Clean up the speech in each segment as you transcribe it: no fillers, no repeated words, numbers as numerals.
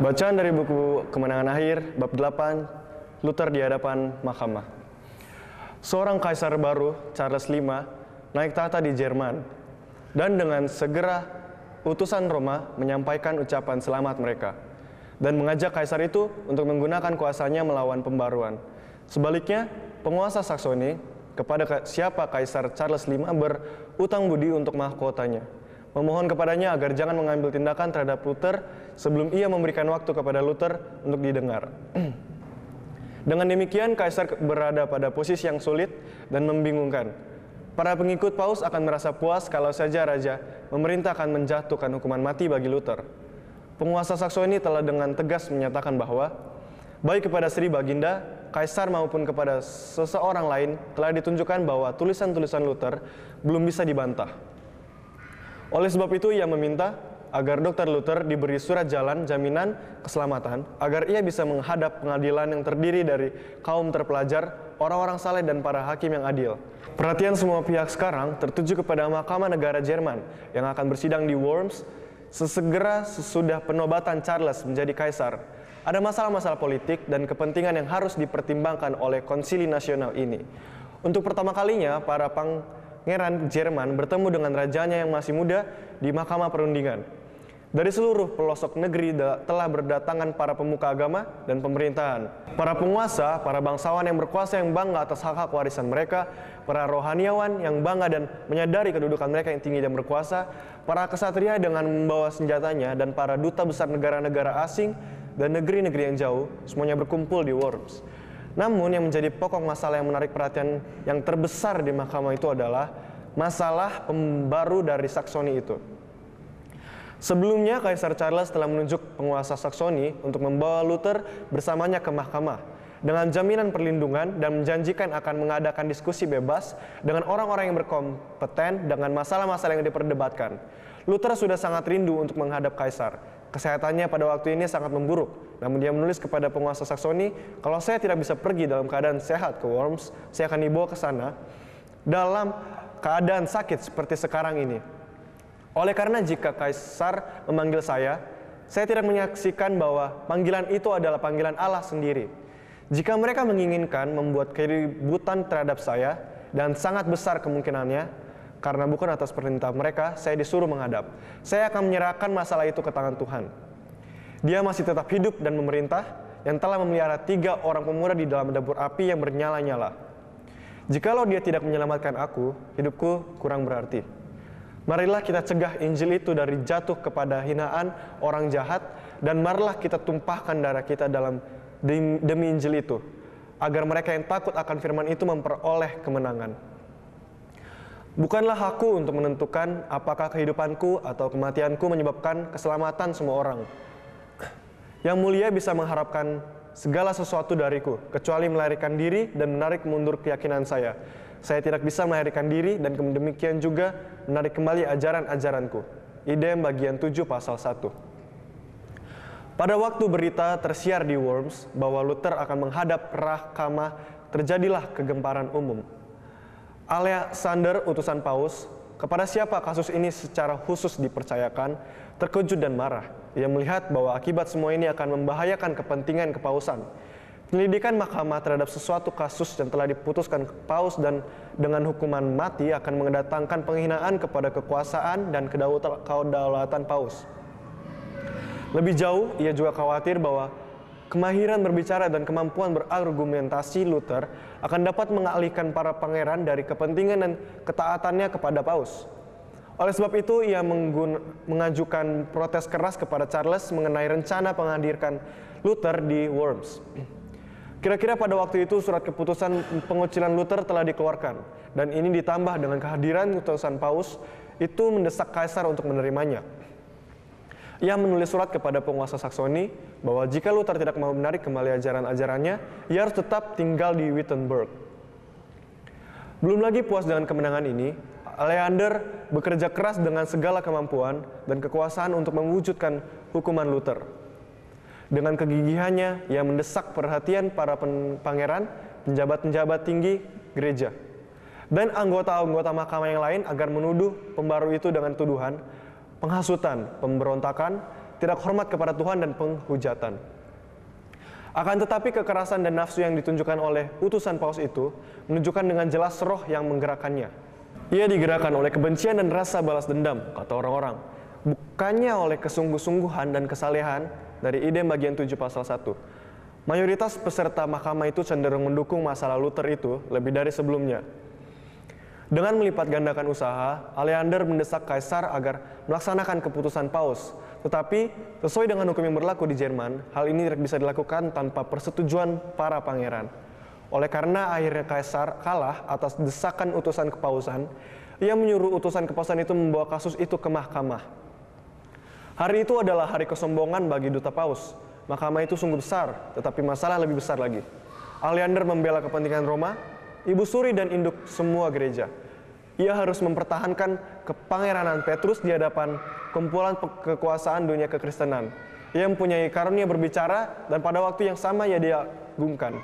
Bacaan dari buku Kemenangan Akhir, bab 8, Luther di hadapan mahkamah. Seorang kaisar baru, Charles V, naik tahta di Jerman, dan dengan segera utusan Roma menyampaikan ucapan selamat mereka, dan mengajak kaisar itu untuk menggunakan kuasanya melawan pembaruan. Sebaliknya, penguasa Saksoni kepada siapa Kaisar Charles V berutang budi untuk mahkotanya, memohon kepadanya agar jangan mengambil tindakan terhadap Luther sebelum ia memberikan waktu kepada Luther untuk didengar. Dengan demikian, Kaisar berada pada posisi yang sulit dan membingungkan. Para pengikut Paus akan merasa puas kalau saja Raja memerintahkan menjatuhkan hukuman mati bagi Luther. Penguasa Saksoni telah dengan tegas menyatakan bahwa baik kepada Sri Baginda, Kaisar maupun kepada seseorang lain telah ditunjukkan bahwa tulisan-tulisan Luther belum bisa dibantah. Oleh sebab itu, ia meminta agar Dr. Luther diberi surat jalan jaminan keselamatan agar ia bisa menghadap pengadilan yang terdiri dari kaum terpelajar, orang-orang saleh dan para hakim yang adil. Perhatian semua pihak sekarang tertuju kepada Mahkamah Negara Jerman yang akan bersidang di Worms sesegera sesudah penobatan Charles menjadi kaisar. Ada masalah-masalah politik dan kepentingan yang harus dipertimbangkan oleh konsili nasional ini. Untuk pertama kalinya, para pangeran Jerman bertemu dengan rajanya yang masih muda di Mahkamah Perundingan. Dari seluruh pelosok negeri telah berdatangan para pemuka agama dan pemerintahan, para penguasa, para bangsawan yang berkuasa yang bangga atas hak-hak warisan mereka, para rohaniawan yang bangga dan menyadari kedudukan mereka yang tinggi dan berkuasa, para kesatria dengan membawa senjatanya, dan para duta besar negara-negara asing dan negeri-negeri yang jauh, semuanya berkumpul di Worms. Namun yang menjadi pokok masalah yang menarik perhatian yang terbesar di mahkamah itu adalah masalah pembaru dari Saksoni itu. Sebelumnya, Kaisar Charles telah menunjuk penguasa Saksoni untuk membawa Luther bersamanya ke mahkamah dengan jaminan perlindungan dan menjanjikan akan mengadakan diskusi bebas dengan orang-orang yang berkompeten dengan masalah-masalah yang diperdebatkan. Luther sudah sangat rindu untuk menghadap Kaisar. Kesehatannya pada waktu ini sangat memburuk, namun dia menulis kepada penguasa Saksoni, "Kalau saya tidak bisa pergi dalam keadaan sehat ke Worms, saya akan dibawa ke sana dalam keadaan sakit seperti sekarang ini. Oleh karena jika Kaisar memanggil saya tidak menyaksikan bahwa panggilan itu adalah panggilan Allah sendiri. Jika mereka menginginkan membuat keributan terhadap saya, dan sangat besar kemungkinannya, karena bukan atas perintah mereka, saya disuruh menghadap. Saya akan menyerahkan masalah itu ke tangan Tuhan. Dia masih tetap hidup dan memerintah, yang telah memelihara 3 orang pemuda di dalam dapur api yang bernyala-nyala. Jikalau dia tidak menyelamatkan aku, hidupku kurang berarti. Marilah kita cegah Injil itu dari jatuh kepada hinaan orang jahat, dan marilah kita tumpahkan darah kita demi Injil itu, agar mereka yang takut akan firman itu memperoleh kemenangan. Bukanlah aku untuk menentukan apakah kehidupanku atau kematianku menyebabkan keselamatan semua orang. Yang mulia bisa mengharapkan segala sesuatu dariku, kecuali melarikan diri dan menarik mundur keyakinan saya. Saya tidak bisa melarikan diri dan demikian juga menarik kembali ajaran-ajaranku." Idem bagian 7 pasal 1. Pada waktu berita tersiar di Worms bahwa Luther akan menghadap mahkamah, terjadilah kegemparan umum. Alexander, utusan Paus, kepada siapa kasus ini secara khusus dipercayakan, terkejut dan marah. Ia melihat bahwa akibat semua ini akan membahayakan kepentingan kepausan. Penyelidikan mahkamah terhadap sesuatu kasus yang telah diputuskan Paus dan dengan hukuman mati akan mendatangkan penghinaan kepada kekuasaan dan kedaulatan Paus. Lebih jauh, ia juga khawatir bahwa kemahiran berbicara dan kemampuan berargumentasi Luther akan dapat mengalihkan para pangeran dari kepentingan dan ketaatannya kepada Paus. Oleh sebab itu, ia mengajukan protes keras kepada Charles mengenai rencana menghadirkan Luther di Worms. Kira-kira pada waktu itu surat keputusan pengucilan Luther telah dikeluarkan, dan ini ditambah dengan kehadiran utusan Paus itu mendesak Kaisar untuk menerimanya. Ia menulis surat kepada penguasa Saksoni bahwa jika Luther tidak mau menarik kembali ajaran-ajarannya, ia harus tetap tinggal di Wittenberg. Belum lagi puas dengan kemenangan ini, Alexander bekerja keras dengan segala kemampuan dan kekuasaan untuk mewujudkan hukuman Luther. Dengan kegigihannya, ia mendesak perhatian para pangeran, penjabat-penjabat tinggi gereja, dan anggota-anggota mahkamah yang lain agar menuduh pembaru itu dengan tuduhan penghasutan, pemberontakan, tidak hormat kepada Tuhan dan penghujatan. Akan tetapi kekerasan dan nafsu yang ditunjukkan oleh utusan Paus itu menunjukkan dengan jelas roh yang menggerakkannya. Ia digerakkan oleh kebencian dan rasa balas dendam, kata orang-orang, bukannya oleh kesungguh-sungguhan dan kesalehan dari ide bagian 7 pasal 1. Mayoritas peserta mahkamah itu cenderung mendukung masalah Luther itu lebih dari sebelumnya. Dengan melipat gandakan usaha, Aleander mendesak Kaisar agar melaksanakan keputusan Paus. Tetapi, sesuai dengan hukum yang berlaku di Jerman, hal ini tidak bisa dilakukan tanpa persetujuan para pangeran. Oleh karena akhirnya Kaisar kalah atas desakan utusan kepausan, ia menyuruh utusan kepausan itu membawa kasus itu ke mahkamah. Hari itu adalah hari kesombongan bagi duta Paus. Mahkamah itu sungguh besar, tetapi masalah lebih besar lagi. Aleander membela kepentingan Roma, ibu suri dan induk semua gereja. Ia harus mempertahankan kepangeranan Petrus di hadapan kumpulan kekuasaan dunia kekristenan. Ia mempunyai karunia berbicara dan pada waktu yang sama ia diagungkan.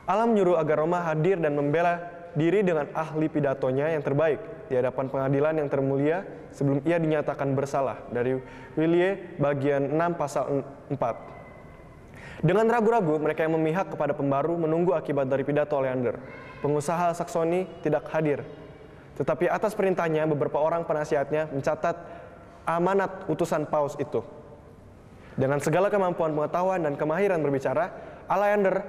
Allah menyuruh agar Roma hadir dan membela diri dengan ahli pidatonya yang terbaik di hadapan pengadilan yang termulia sebelum ia dinyatakan bersalah, dari Wilie bagian 6 pasal 4. Dengan ragu-ragu, mereka yang memihak kepada pembaru menunggu akibat dari pidato Aleander. Pengusaha Saksoni tidak hadir. Tetapi atas perintahnya, beberapa orang penasihatnya mencatat amanat utusan Paus itu. Dengan segala kemampuan pengetahuan dan kemahiran berbicara, Aleander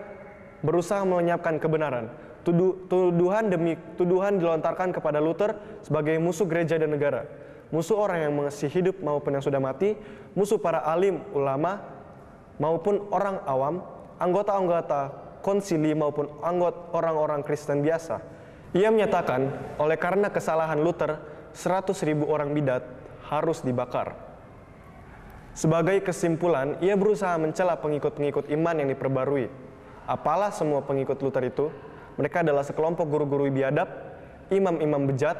berusaha melenyapkan kebenaran. Tuduhan demi tuduhan dilontarkan kepada Luther sebagai musuh gereja dan negara, musuh orang yang masih hidup maupun yang sudah mati, musuh para alim ulama maupun orang awam, anggota-anggota konsili maupun anggota orang-orang Kristen biasa. Ia menyatakan, oleh karena kesalahan Luther, 100.000 orang bidat harus dibakar. Sebagai kesimpulan, ia berusaha mencela pengikut-pengikut iman yang diperbarui. Apalah semua pengikut Luther itu? Mereka adalah sekelompok guru-guru biadab, imam-imam bejat,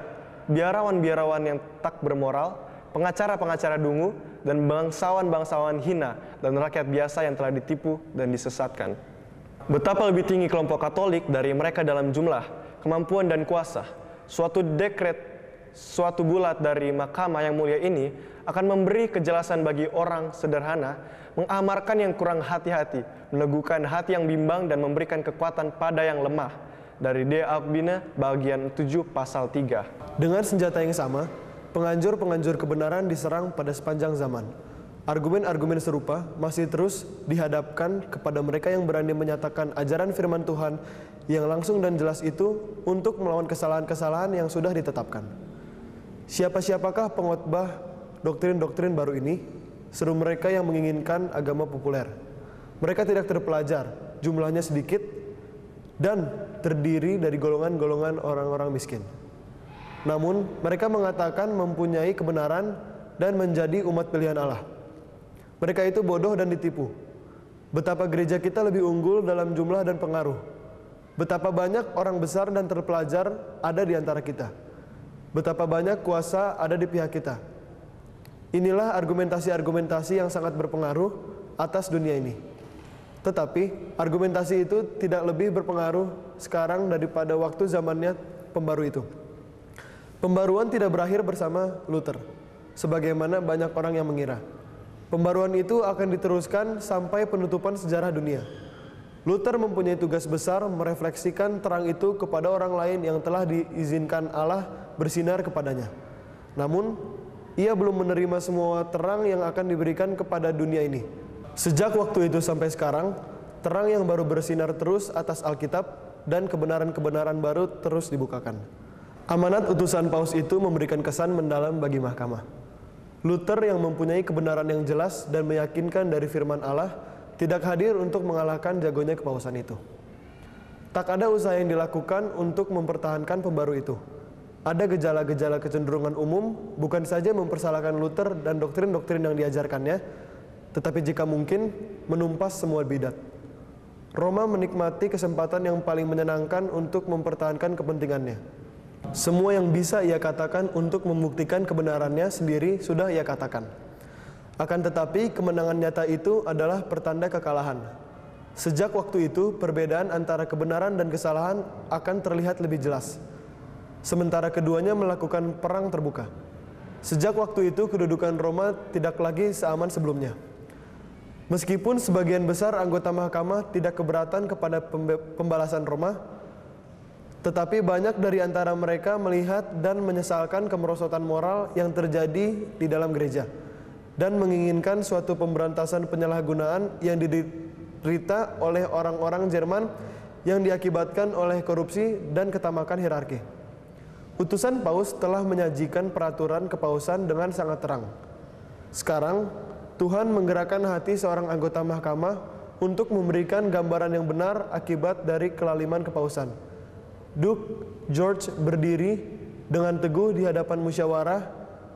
biarawan-biarawan yang tak bermoral, pengacara-pengacara dungu, dan bangsawan-bangsawan hina, dan rakyat biasa yang telah ditipu dan disesatkan. Betapa lebih tinggi kelompok Katolik dari mereka dalam jumlah, kemampuan dan kuasa. Suatu dekret, suatu bulat dari mahkamah yang mulia ini akan memberi kejelasan bagi orang sederhana, mengamarkan yang kurang hati-hati, meneguhkan hati yang bimbang dan memberikan kekuatan pada yang lemah. Dari De Augmina bagian 7 pasal 3. Dengan senjata yang sama, penganjur-penganjur kebenaran diserang pada sepanjang zaman. Argumen-argumen serupa masih terus dihadapkan kepada mereka yang berani menyatakan ajaran firman Tuhan yang langsung dan jelas itu untuk melawan kesalahan-kesalahan yang sudah ditetapkan. Siapa-siapakah pengkhotbah doktrin-doktrin baru ini? Seru mereka yang menginginkan agama populer. Mereka tidak terpelajar, jumlahnya sedikit, dan terdiri dari golongan-golongan orang-orang miskin. Namun, mereka mengatakan mempunyai kebenaran dan menjadi umat pilihan Allah. Mereka itu bodoh dan ditipu. Betapa gereja kita lebih unggul dalam jumlah dan pengaruh. Betapa banyak orang besar dan terpelajar ada di antara kita. Betapa banyak kuasa ada di pihak kita. Inilah argumentasi-argumentasi yang sangat berpengaruh atas dunia ini. Tetapi, argumentasi itu tidak lebih berpengaruh sekarang daripada waktu zamannya pembaru itu. Pembaruan tidak berakhir bersama Luther, sebagaimana banyak orang yang mengira. Pembaruan itu akan diteruskan sampai penutupan sejarah dunia. Luther mempunyai tugas besar merefleksikan terang itu kepada orang lain yang telah diizinkan Allah bersinar kepadanya. Namun, ia belum menerima semua terang yang akan diberikan kepada dunia ini. Sejak waktu itu sampai sekarang, terang yang baru bersinar terus atas Alkitab dan kebenaran-kebenaran baru terus dibukakan. Amanat utusan Paus itu memberikan kesan mendalam bagi mahkamah. Luther yang mempunyai kebenaran yang jelas dan meyakinkan dari firman Allah tidak hadir untuk mengalahkan jagonya kepausan itu. Tak ada usaha yang dilakukan untuk mempertahankan pembaru itu. Ada gejala-gejala kecenderungan umum, bukan saja mempersalahkan Luther dan doktrin-doktrin yang diajarkannya, tetapi jika mungkin menumpas semua bidat. Roma menikmati kesempatan yang paling menyenangkan untuk mempertahankan kepentingannya. Semua yang bisa ia katakan untuk membuktikan kebenarannya sendiri sudah ia katakan. Akan tetapi kemenangan nyata itu adalah pertanda kekalahan. Sejak waktu itu perbedaan antara kebenaran dan kesalahan akan terlihat lebih jelas. Sementara keduanya melakukan perang terbuka. Sejak waktu itu kedudukan Roma tidak lagi seaman sebelumnya. Meskipun sebagian besar anggota mahkamah tidak keberatan kepada pembalasan Roma, tetapi banyak dari antara mereka melihat dan menyesalkan kemerosotan moral yang terjadi di dalam gereja dan menginginkan suatu pemberantasan penyalahgunaan yang diderita oleh orang-orang Jerman yang diakibatkan oleh korupsi dan ketamakan hierarki. Utusan Paus telah menyajikan peraturan kepausan dengan sangat terang. Sekarang, Tuhan menggerakkan hati seorang anggota mahkamah untuk memberikan gambaran yang benar akibat dari kelaliman kepausan. Duke George berdiri dengan teguh di hadapan musyawarah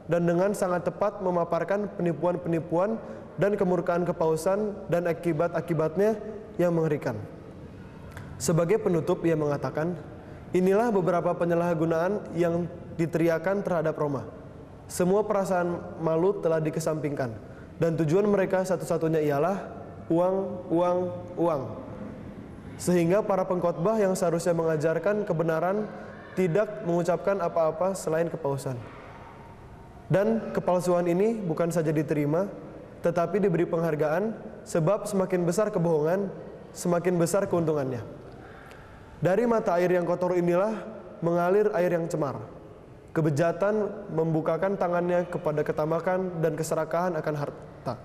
dan dengan sangat tepat memaparkan penipuan-penipuan dan kemurkaan kepausan dan akibat-akibatnya yang mengerikan. Sebagai penutup, ia mengatakan, inilah beberapa penyalahgunaan yang diteriakan terhadap Roma. Semua perasaan malu telah dikesampingkan, dan tujuan mereka satu-satunya ialah uang, uang, uang. Sehingga para pengkhotbah yang seharusnya mengajarkan kebenaran tidak mengucapkan apa-apa selain kepausan. Dan kepalsuan ini bukan saja diterima, tetapi diberi penghargaan, sebab semakin besar kebohongan, semakin besar keuntungannya. Dari mata air yang kotor inilah mengalir air yang cemar. Kebejatan membukakan tangannya kepada ketamakan dan keserakahan akan harta.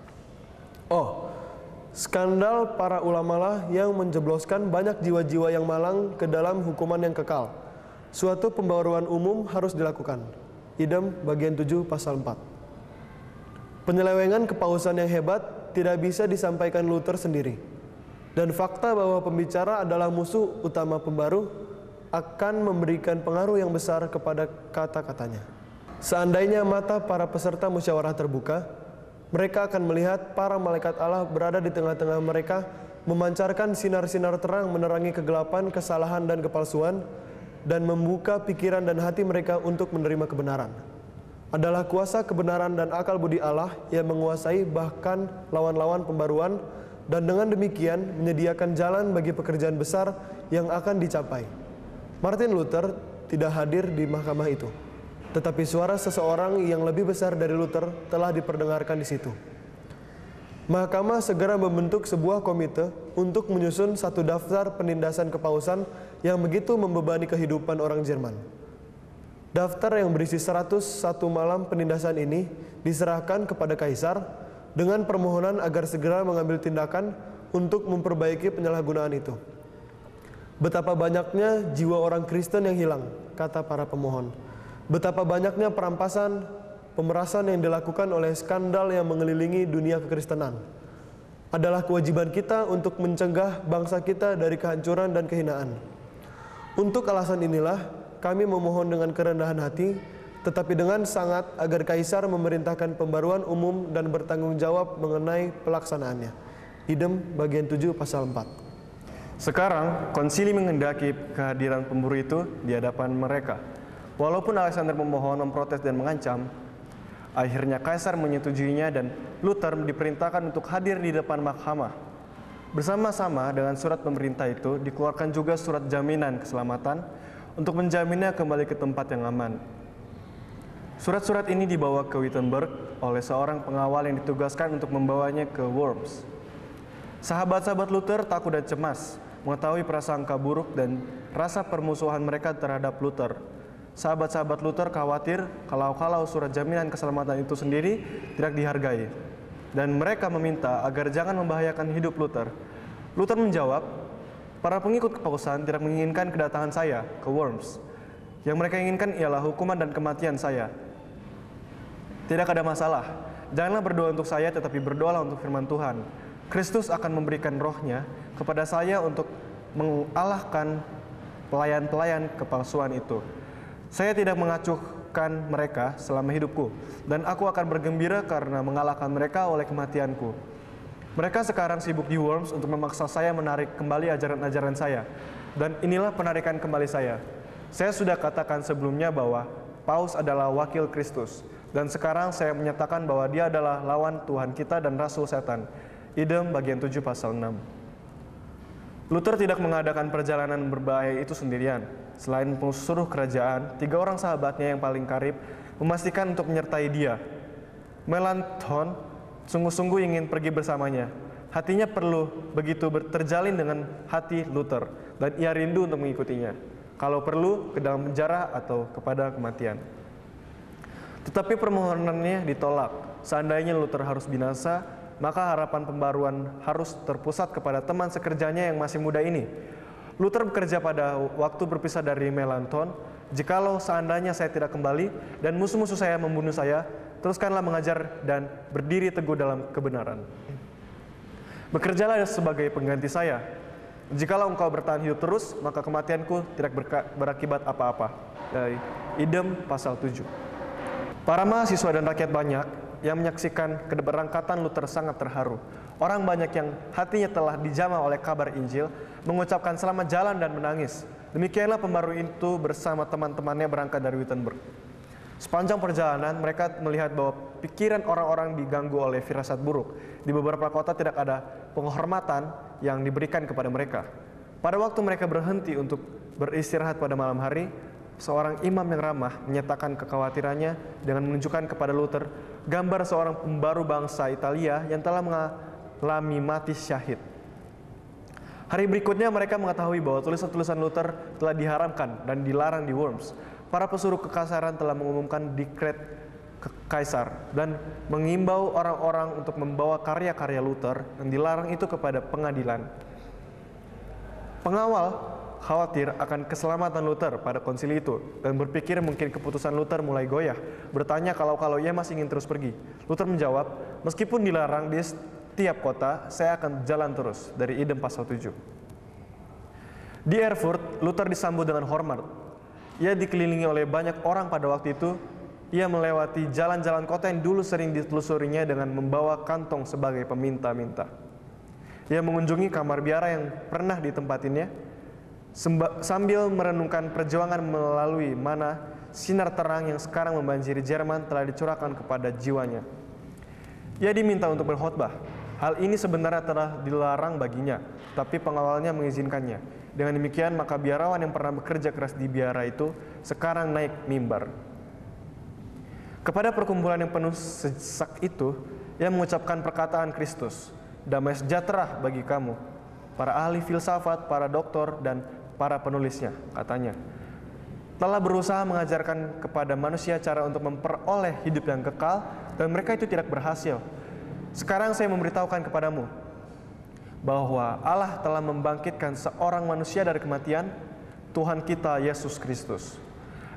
Oh, skandal para ulamalah yang menjebloskan banyak jiwa-jiwa yang malang ke dalam hukuman yang kekal. Suatu pembaruan umum harus dilakukan. Idem bagian 7 pasal 4. Penyelewengan kepausan yang hebat tidak bisa disampaikan Luther sendiri. Dan fakta bahwa pembicara adalah musuh utama pembaru akan memberikan pengaruh yang besar kepada kata-katanya. Seandainya mata para peserta musyawarah terbuka, mereka akan melihat para malaikat Allah berada di tengah-tengah mereka, memancarkan sinar-sinar terang menerangi kegelapan, kesalahan, dan kepalsuan, dan membuka pikiran dan hati mereka untuk menerima kebenaran. Adalah kuasa kebenaran dan akal budi Allah yang menguasai bahkan lawan-lawan pembaruan, dan dengan demikian menyediakan jalan bagi pekerjaan besar yang akan dicapai. Martin Luther tidak hadir di mahkamah itu, tetapi suara seseorang yang lebih besar dari Luther telah diperdengarkan di situ. Mahkamah segera membentuk sebuah komite untuk menyusun satu daftar penindasan kepausan yang begitu membebani kehidupan orang Jerman. Daftar yang berisi 101 malam penindasan ini diserahkan kepada Kaisar dengan permohonan agar segera mengambil tindakan untuk memperbaiki penyalahgunaan itu. Betapa banyaknya jiwa orang Kristen yang hilang, kata para pemohon. Betapa banyaknya perampasan, pemerasan yang dilakukan oleh skandal yang mengelilingi dunia kekristenan. Adalah kewajiban kita untuk mencegah bangsa kita dari kehancuran dan kehinaan. Untuk alasan inilah, kami memohon dengan kerendahan hati, tetapi dengan sangat agar Kaisar memerintahkan pembaruan umum dan bertanggung jawab mengenai pelaksanaannya. Idem bagian 7 pasal 4. Sekarang, konsili menghendaki kehadiran pemburu itu di hadapan mereka. Walaupun Alexander memohon, memprotes, dan mengancam, akhirnya Kaisar menyetujuinya dan Luther diperintahkan untuk hadir di depan mahkamah. Bersama-sama dengan surat pemerintah itu, dikeluarkan juga surat jaminan keselamatan untuk menjaminnya kembali ke tempat yang aman. Surat-surat ini dibawa ke Wittenberg oleh seorang pengawal yang ditugaskan untuk membawanya ke Worms. Sahabat-sahabat Luther takut dan cemas, mengetahui prasangka buruk dan rasa permusuhan mereka terhadap Luther. Sahabat-sahabat Luther khawatir kalau surat jaminan keselamatan itu sendiri tidak dihargai, dan mereka meminta agar jangan membahayakan hidup Luther. Luther menjawab, para pengikut kepausan tidak menginginkan kedatangan saya ke Worms. Yang mereka inginkan ialah hukuman dan kematian saya. Tidak ada masalah, janganlah berdoa untuk saya, tetapi berdoalah untuk firman Tuhan. Kristus akan memberikan rohnya kepada saya untuk mengalahkan pelayan-pelayan kepalsuan itu. Saya tidak mengacuhkan mereka selama hidupku, dan aku akan bergembira karena mengalahkan mereka oleh kematianku. Mereka sekarang sibuk di Worms untuk memaksa saya menarik kembali ajaran-ajaran saya, dan inilah penarikan kembali saya. Saya sudah katakan sebelumnya bahwa Paus adalah wakil Kristus, dan sekarang saya menyatakan bahwa dia adalah lawan Tuhan kita dan Rasul Setan. Idem bagian 7 pasal 6. Luther tidak mengadakan perjalanan berbahaya itu sendirian. Selain pesuruh kerajaan, 3 orang sahabatnya yang paling karib memastikan untuk menyertai dia. Melanchthon sungguh-sungguh ingin pergi bersamanya. Hatinya perlu begitu terjalin dengan hati Luther, dan ia rindu untuk mengikutinya, kalau perlu ke dalam penjara atau kepada kematian. Tetapi permohonannya ditolak. Seandainya Luther harus binasa, maka harapan pembaruan harus terpusat kepada teman sekerjanya yang masih muda ini. Luther bekerja pada waktu berpisah dari Melanchthon. Jikalau seandainya saya tidak kembali dan musuh-musuh saya membunuh saya, teruskanlah mengajar dan berdiri teguh dalam kebenaran. Bekerjalah sebagai pengganti saya. Jikalau engkau bertahan hidup terus, maka kematianku tidak berakibat apa-apa. Dari Idem pasal 7. Para mahasiswa dan rakyat banyak yang menyaksikan keberangkatan Luther sangat terharu. Orang banyak yang hatinya telah dijamah oleh kabar Injil mengucapkan selamat jalan dan menangis. Demikianlah pembaru itu bersama teman-temannya berangkat dari Wittenberg. Sepanjang perjalanan mereka melihat bahwa pikiran orang-orang diganggu oleh firasat buruk. Di beberapa kota tidak ada penghormatan yang diberikan kepada mereka. Pada waktu mereka berhenti untuk beristirahat pada malam hari, seorang imam yang ramah menyatakan kekhawatirannya dengan menunjukkan kepada Luther gambar seorang pembaru bangsa Italia yang telah mengalami mati syahid. Hari berikutnya mereka mengetahui bahwa tulisan-tulisan Luther telah diharamkan dan dilarang di Worms. Para pesuruh kekaisaran telah mengumumkan dekret kaisar dan mengimbau orang-orang untuk membawa karya-karya Luther yang dilarang itu kepada pengadilan. Pengawal khawatir akan keselamatan Luther pada konsili itu dan berpikir mungkin keputusan Luther mulai goyah. Bertanya kalau ia masih ingin terus pergi. Luther menjawab, meskipun dilarang di setiap kota, saya akan jalan terus. Dari Idem pasal 7. Di Erfurt, Luther disambut dengan hormat. Ia dikelilingi oleh banyak orang pada waktu itu. Ia melewati jalan-jalan kota yang dulu sering ditelusurinya dengan membawa kantong sebagai peminta-minta. Ia mengunjungi kamar biara yang pernah ditempatinya, sambil merenungkan perjuangan melalui mana sinar terang yang sekarang membanjiri Jerman telah dicurahkan kepada jiwanya. Ia diminta untuk berkhotbah. Hal ini sebenarnya telah dilarang baginya, tapi pengawalnya mengizinkannya. Dengan demikian, maka biarawan yang pernah bekerja keras di biara itu sekarang naik mimbar. Kepada perkumpulan yang penuh sesak itu, ia mengucapkan perkataan Kristus, damai sejahtera bagi kamu, para ahli filsafat, para doktor, dan para penulisnya, katanya, telah berusaha mengajarkan kepada manusia cara untuk memperoleh hidup yang kekal, dan mereka itu tidak berhasil. Sekarang saya memberitahukan kepadamu, bahwa Allah telah membangkitkan seorang manusia dari kematian, Tuhan kita Yesus Kristus,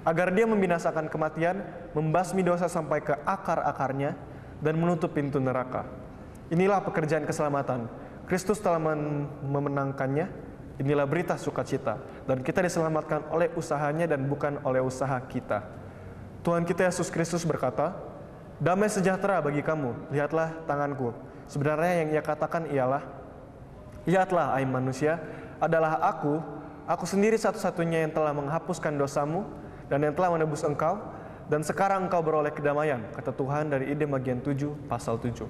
agar dia membinasakan kematian, membasmi dosa sampai ke akar-akarnya, dan menutup pintu neraka. Inilah pekerjaan keselamatan. Kristus telah memenangkannya. Inilah berita sukacita, dan kita diselamatkan oleh usahanya dan bukan oleh usaha kita. Tuhan kita Yesus Kristus berkata, damai sejahtera bagi kamu, lihatlah tanganku. Sebenarnya yang ia katakan ialah, lihatlah, hai manusia, adalah aku sendiri satu-satunya yang telah menghapuskan dosamu dan yang telah menebus engkau, dan sekarang engkau beroleh kedamaian, kata Tuhan dari Idem bagian 7 pasal 7.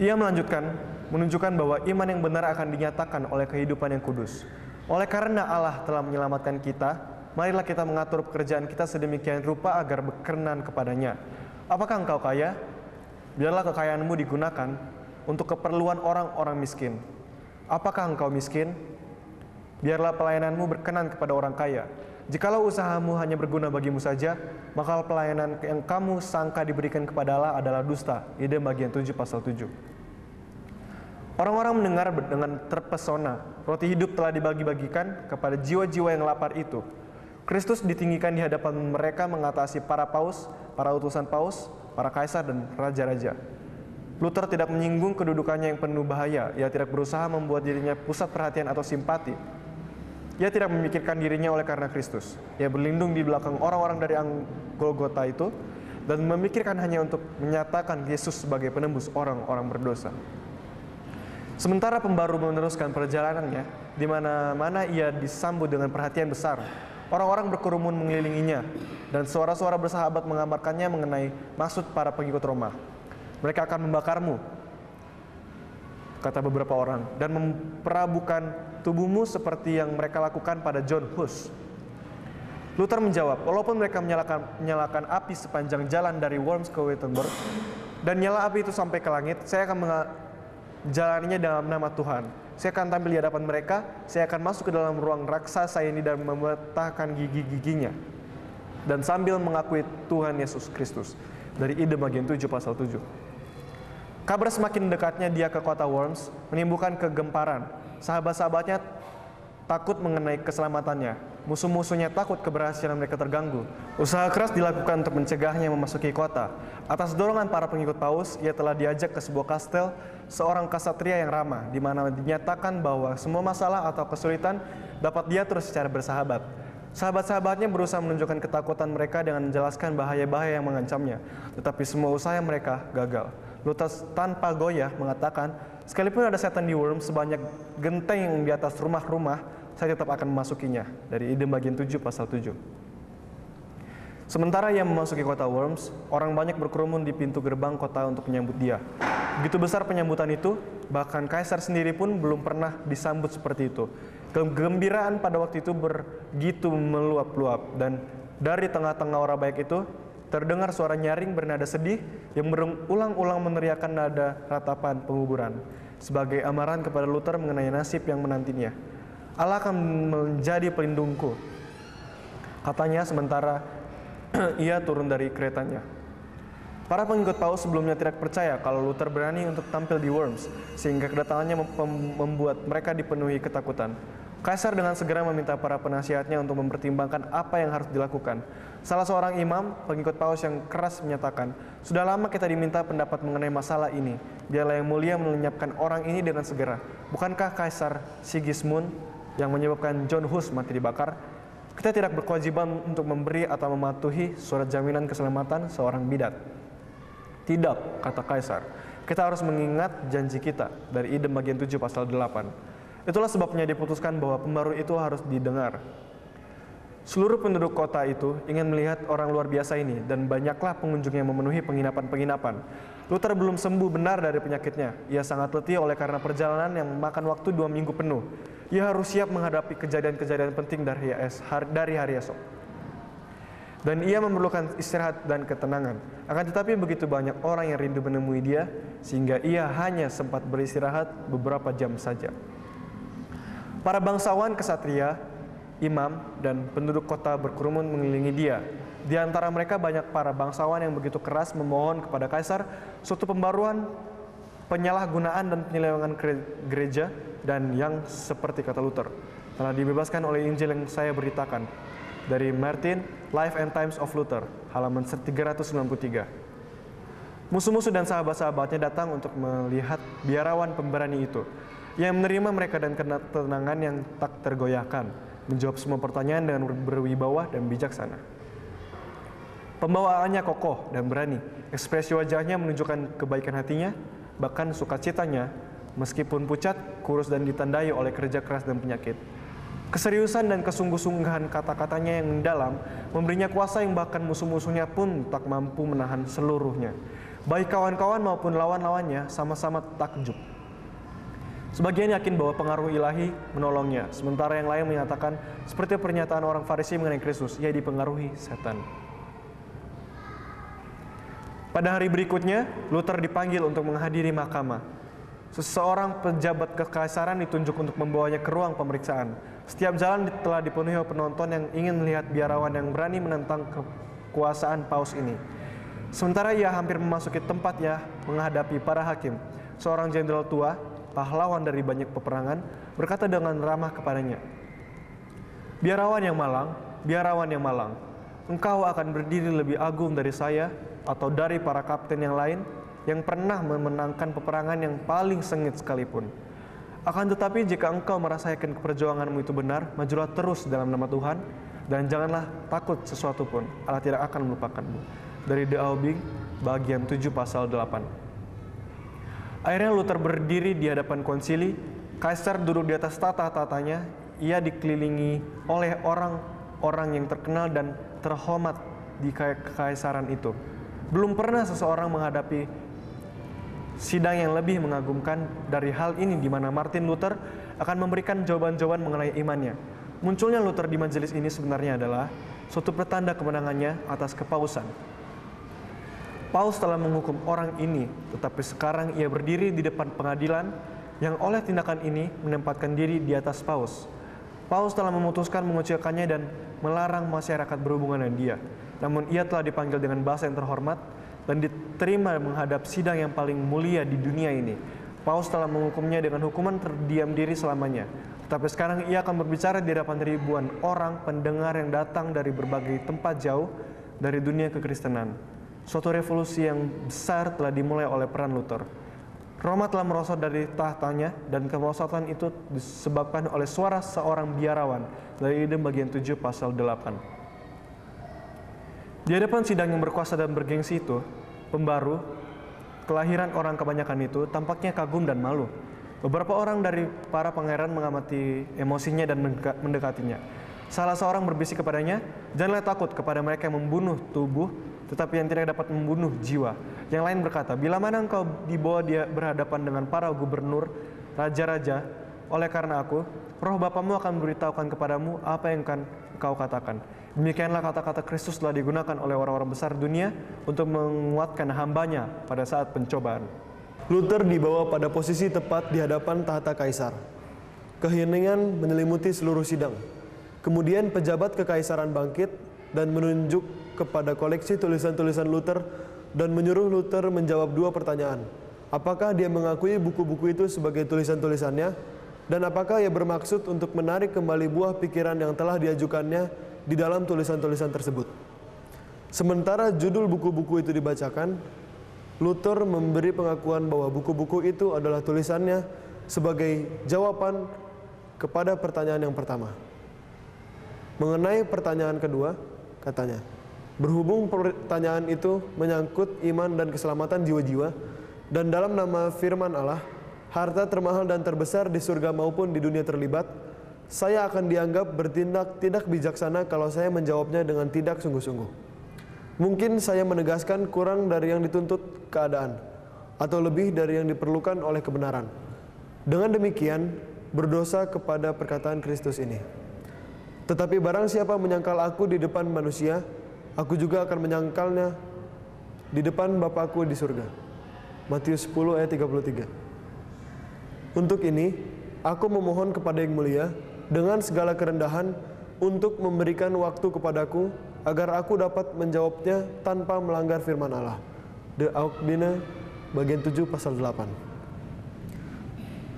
Ia melanjutkan, menunjukkan bahwa iman yang benar akan dinyatakan oleh kehidupan yang kudus. Oleh karena Allah telah menyelamatkan kita, marilah kita mengatur pekerjaan kita sedemikian rupa agar berkenan kepadanya. Apakah engkau kaya? Biarlah kekayaanmu digunakan untuk keperluan orang-orang miskin. Apakah engkau miskin? Biarlah pelayananmu berkenan kepada orang kaya. Jikalau usahamu hanya berguna bagimu saja, maka pelayanan yang kamu sangka diberikan kepada Allah adalah dusta. Idem bagian 7 pasal 7. Orang-orang mendengar dengan terpesona. Roti hidup telah dibagi-bagikan kepada jiwa-jiwa yang lapar itu. Kristus ditinggikan di hadapan mereka mengatasi para paus, para utusan paus, para kaisar, dan raja-raja. Luther tidak menyinggung kedudukannya yang penuh bahaya. Ia tidak berusaha membuat dirinya pusat perhatian atau simpati. Ia tidak memikirkan dirinya oleh karena Kristus. Ia berlindung di belakang orang-orang dari Golgota itu dan memikirkan hanya untuk menyatakan Yesus sebagai penembus orang-orang berdosa. Sementara pembaru meneruskan perjalanannya, di mana-mana ia disambut dengan perhatian besar. Orang-orang berkerumun mengelilinginya dan suara-suara bersahabat mengabarkannya mengenai maksud para pengikut Roma. Mereka akan membakarmu. kata beberapa orang, dan memperabukan tubuhmu seperti yang mereka lakukan pada John Hus. Luther menjawab, walaupun mereka menyalakan api sepanjang jalan dari Worms ke Wittenberg, dan nyala api itu sampai ke langit, saya akan menjalaninya dalam nama Tuhan. Saya akan tampil di hadapan mereka, saya akan masuk ke dalam ruang raksasa ini dan mematahkan gigi-giginya. Dan sambil mengakui Tuhan Yesus Kristus. Dari Ide bagian 7 pasal 7. Kabar semakin dekatnya dia ke kota Worms menimbulkan kegemparan. Sahabat-sahabatnya takut mengenai keselamatannya. Musuh-musuhnya takut keberhasilan mereka terganggu. Usaha keras dilakukan untuk mencegahnya memasuki kota. Atas dorongan para pengikut Paus, ia telah diajak ke sebuah kastel seorang kasatria yang ramah, di mana dinyatakan bahwa semua masalah atau kesulitan dapat diatur secara bersahabat. Sahabat-sahabatnya berusaha menunjukkan ketakutan mereka dengan menjelaskan bahaya-bahaya yang mengancamnya, tetapi semua usaha mereka gagal. Luther tanpa goyah mengatakan, sekalipun ada setan di Worms sebanyak genteng di atas rumah-rumah, saya tetap akan memasukinya. Dari Ide bagian 7 pasal 7. Sementara ia memasuki kota Worms, orang banyak berkerumun di pintu gerbang kota untuk menyambut dia. Begitu besar penyambutan itu, bahkan kaisar sendiri pun belum pernah disambut seperti itu. Kegembiraan pada waktu itu begitu meluap-luap, dan dari tengah-tengah orang baik itu terdengar suara nyaring bernada sedih yang berulang-ulang meneriakkan nada ratapan penguburan sebagai amaran kepada Luther mengenai nasib yang menantinya. Allah akan menjadi pelindungku, katanya sementara ia turun dari keretanya. Para pengikut Paus sebelumnya tidak percaya kalau Luther berani untuk tampil di Worms, sehingga kedatangannya membuat mereka dipenuhi ketakutan. Kaisar dengan segera meminta para penasihatnya untuk mempertimbangkan apa yang harus dilakukan. Salah seorang imam, pengikut Paus yang keras menyatakan, sudah lama kita diminta pendapat mengenai masalah ini. Dialah yang mulia melenyapkan orang ini dengan segera. Bukankah Kaisar Sigismund yang menyebabkan John Hus mati dibakar? Kita tidak berkewajiban untuk memberi atau mematuhi surat jaminan keselamatan seorang bidat. Tidak, kata Kaisar. Kita harus mengingat janji kita dari Ide bagian 7 pasal 8. Itulah sebabnya diputuskan bahwa pembaru itu harus didengar. Seluruh penduduk kota itu ingin melihat orang luar biasa ini, dan banyaklah pengunjung yang memenuhi penginapan-penginapan. Luther belum sembuh benar dari penyakitnya. Ia sangat letih oleh karena perjalanan yang memakan waktu 2 minggu penuh. Ia harus siap menghadapi kejadian-kejadian penting dari hari esok. Dan ia memerlukan istirahat dan ketenangan. Akan tetapi begitu banyak orang yang rindu menemui dia, sehingga ia hanya sempat beristirahat beberapa jam saja. Para bangsawan, kesatria, imam, dan penduduk kota berkerumun mengelilingi dia. Di antara mereka banyak para bangsawan yang begitu keras memohon kepada Kaisar suatu pembaruan, penyalahgunaan dan penyelewengan gereja, dan yang seperti kata Luther telah dibebaskan oleh Injil yang saya beritakan. Dari Martin, Life and Times of Luther, halaman 393. Musuh-musuh dan sahabat-sahabatnya datang untuk melihat biarawan pemberani itu. Ia menerima mereka dan ketenangan yang tak tergoyahkan, menjawab semua pertanyaan dengan berwibawa dan bijaksana. Pembawaannya kokoh dan berani, ekspresi wajahnya menunjukkan kebaikan hatinya, bahkan sukacitanya, meskipun pucat, kurus dan ditandai oleh kerja keras dan penyakit. Keseriusan dan kesungguh-sungguhan kata-katanya yang mendalam memberinya kuasa yang bahkan musuh-musuhnya pun tak mampu menahan seluruhnya. Baik kawan-kawan maupun lawan-lawannya sama-sama takjub. Sebagian yakin bahwa pengaruh ilahi menolongnya, sementara yang lain menyatakan seperti pernyataan orang Farisi mengenai Kristus, ia dipengaruhi setan. Pada hari berikutnya, Luther dipanggil untuk menghadiri mahkamah. Seseorang pejabat kekaisaran ditunjuk untuk membawanya ke ruang pemeriksaan. Setiap jalan telah dipenuhi penonton yang ingin melihat biarawan yang berani menentang kekuasaan Paus ini. Sementara ia hampir memasuki tempatnya menghadapi para hakim, seorang jenderal tua, pahlawan dari banyak peperangan, berkata dengan ramah kepadanya, biarawan yang malang, engkau akan berdiri lebih agung dari saya atau dari para kapten yang lain yang pernah memenangkan peperangan yang paling sengit sekalipun. Akan tetapi jika engkau merasakan perjuanganmu itu benar, majulah terus dalam nama Tuhan, dan janganlah takut sesuatu pun, Allah tidak akan melupakanmu. Dari De Aubing, bagian 7 pasal 8. Akhirnya Luther berdiri di hadapan konsili. Kaisar duduk di atas tata-tatanya. Ia dikelilingi oleh orang-orang yang terkenal dan terhormat di kekaisaran itu. Belum pernah seseorang menghadapi Sidang yang lebih mengagumkan dari hal ini di mana Martin Luther akan memberikan jawaban-jawaban mengenai imannya. Munculnya Luther di majelis ini sebenarnya adalah suatu pertanda kemenangannya atas kepausan. Paus telah menghukum orang ini, tetapi sekarang ia berdiri di depan pengadilan yang oleh tindakan ini menempatkan diri di atas Paus. Paus telah memutuskan mengucilkannya dan melarang masyarakat berhubungan dengan dia. Namun ia telah dipanggil dengan bahasa yang terhormat dan diterima menghadap sidang yang paling mulia di dunia ini. Paus telah menghukumnya dengan hukuman terdiam diri selamanya. Tetapi sekarang ia akan berbicara di hadapan ribuan orang pendengar yang datang dari berbagai tempat jauh dari dunia kekristenan. Suatu revolusi yang besar telah dimulai oleh peran Luther. Roma telah merosot dari tahtanya dan kemerosotan itu disebabkan oleh suara seorang biarawan dari Ide bagian 7 pasal 8. Di hadapan sidang yang berkuasa dan bergengsi itu, pembaru, kelahiran orang kebanyakan itu tampaknya kagum dan malu. Beberapa orang dari para pangeran mengamati emosinya dan mendekatinya. Salah seorang berbisik kepadanya, "Janganlah takut kepada mereka yang membunuh tubuh, tetapi yang tidak dapat membunuh jiwa." Yang lain berkata, "Bila mana engkau dibawa dia berhadapan dengan para gubernur, raja-raja, oleh karena aku, roh Bapamu akan memberitahukan kepadamu apa yang akan kau katakan." Demikianlah kata-kata Kristus telah digunakan oleh orang-orang besar dunia untuk menguatkan hambanya pada saat pencobaan. Luther dibawa pada posisi tepat di hadapan tahta kaisar. Keheningan menyelimuti seluruh sidang. Kemudian pejabat kekaisaran bangkit dan menunjuk kepada koleksi tulisan-tulisan Luther dan menyuruh Luther menjawab dua pertanyaan. Apakah dia mengakui buku-buku itu sebagai tulisan-tulisannya? Dan apakah ia bermaksud untuk menarik kembali buah pikiran yang telah diajukannya di dalam tulisan-tulisan tersebut? Sementara judul buku-buku itu dibacakan, Luther memberi pengakuan bahwa buku-buku itu adalah tulisannya sebagai jawaban kepada pertanyaan yang pertama. Mengenai pertanyaan kedua, katanya, berhubung pertanyaan itu menyangkut iman dan keselamatan jiwa-jiwa, dan dalam nama firman Allah, harta termahal dan terbesar di surga maupun di dunia terlibat, saya akan dianggap bertindak tidak bijaksana kalau saya menjawabnya dengan tidak sungguh-sungguh. Mungkin saya menegaskan kurang dari yang dituntut keadaan, atau lebih dari yang diperlukan oleh kebenaran. Dengan demikian, berdosa kepada perkataan Kristus ini. Tetapi barang siapa menyangkal aku di depan manusia, aku juga akan menyangkalnya di depan Bapakku di surga. Matius 10 ayat 33. Untuk ini, aku memohon kepada Yang Mulia dengan segala kerendahan untuk memberikan waktu kepadaku agar aku dapat menjawabnya tanpa melanggar firman Allah. De Augdine bagian 7 pasal 8.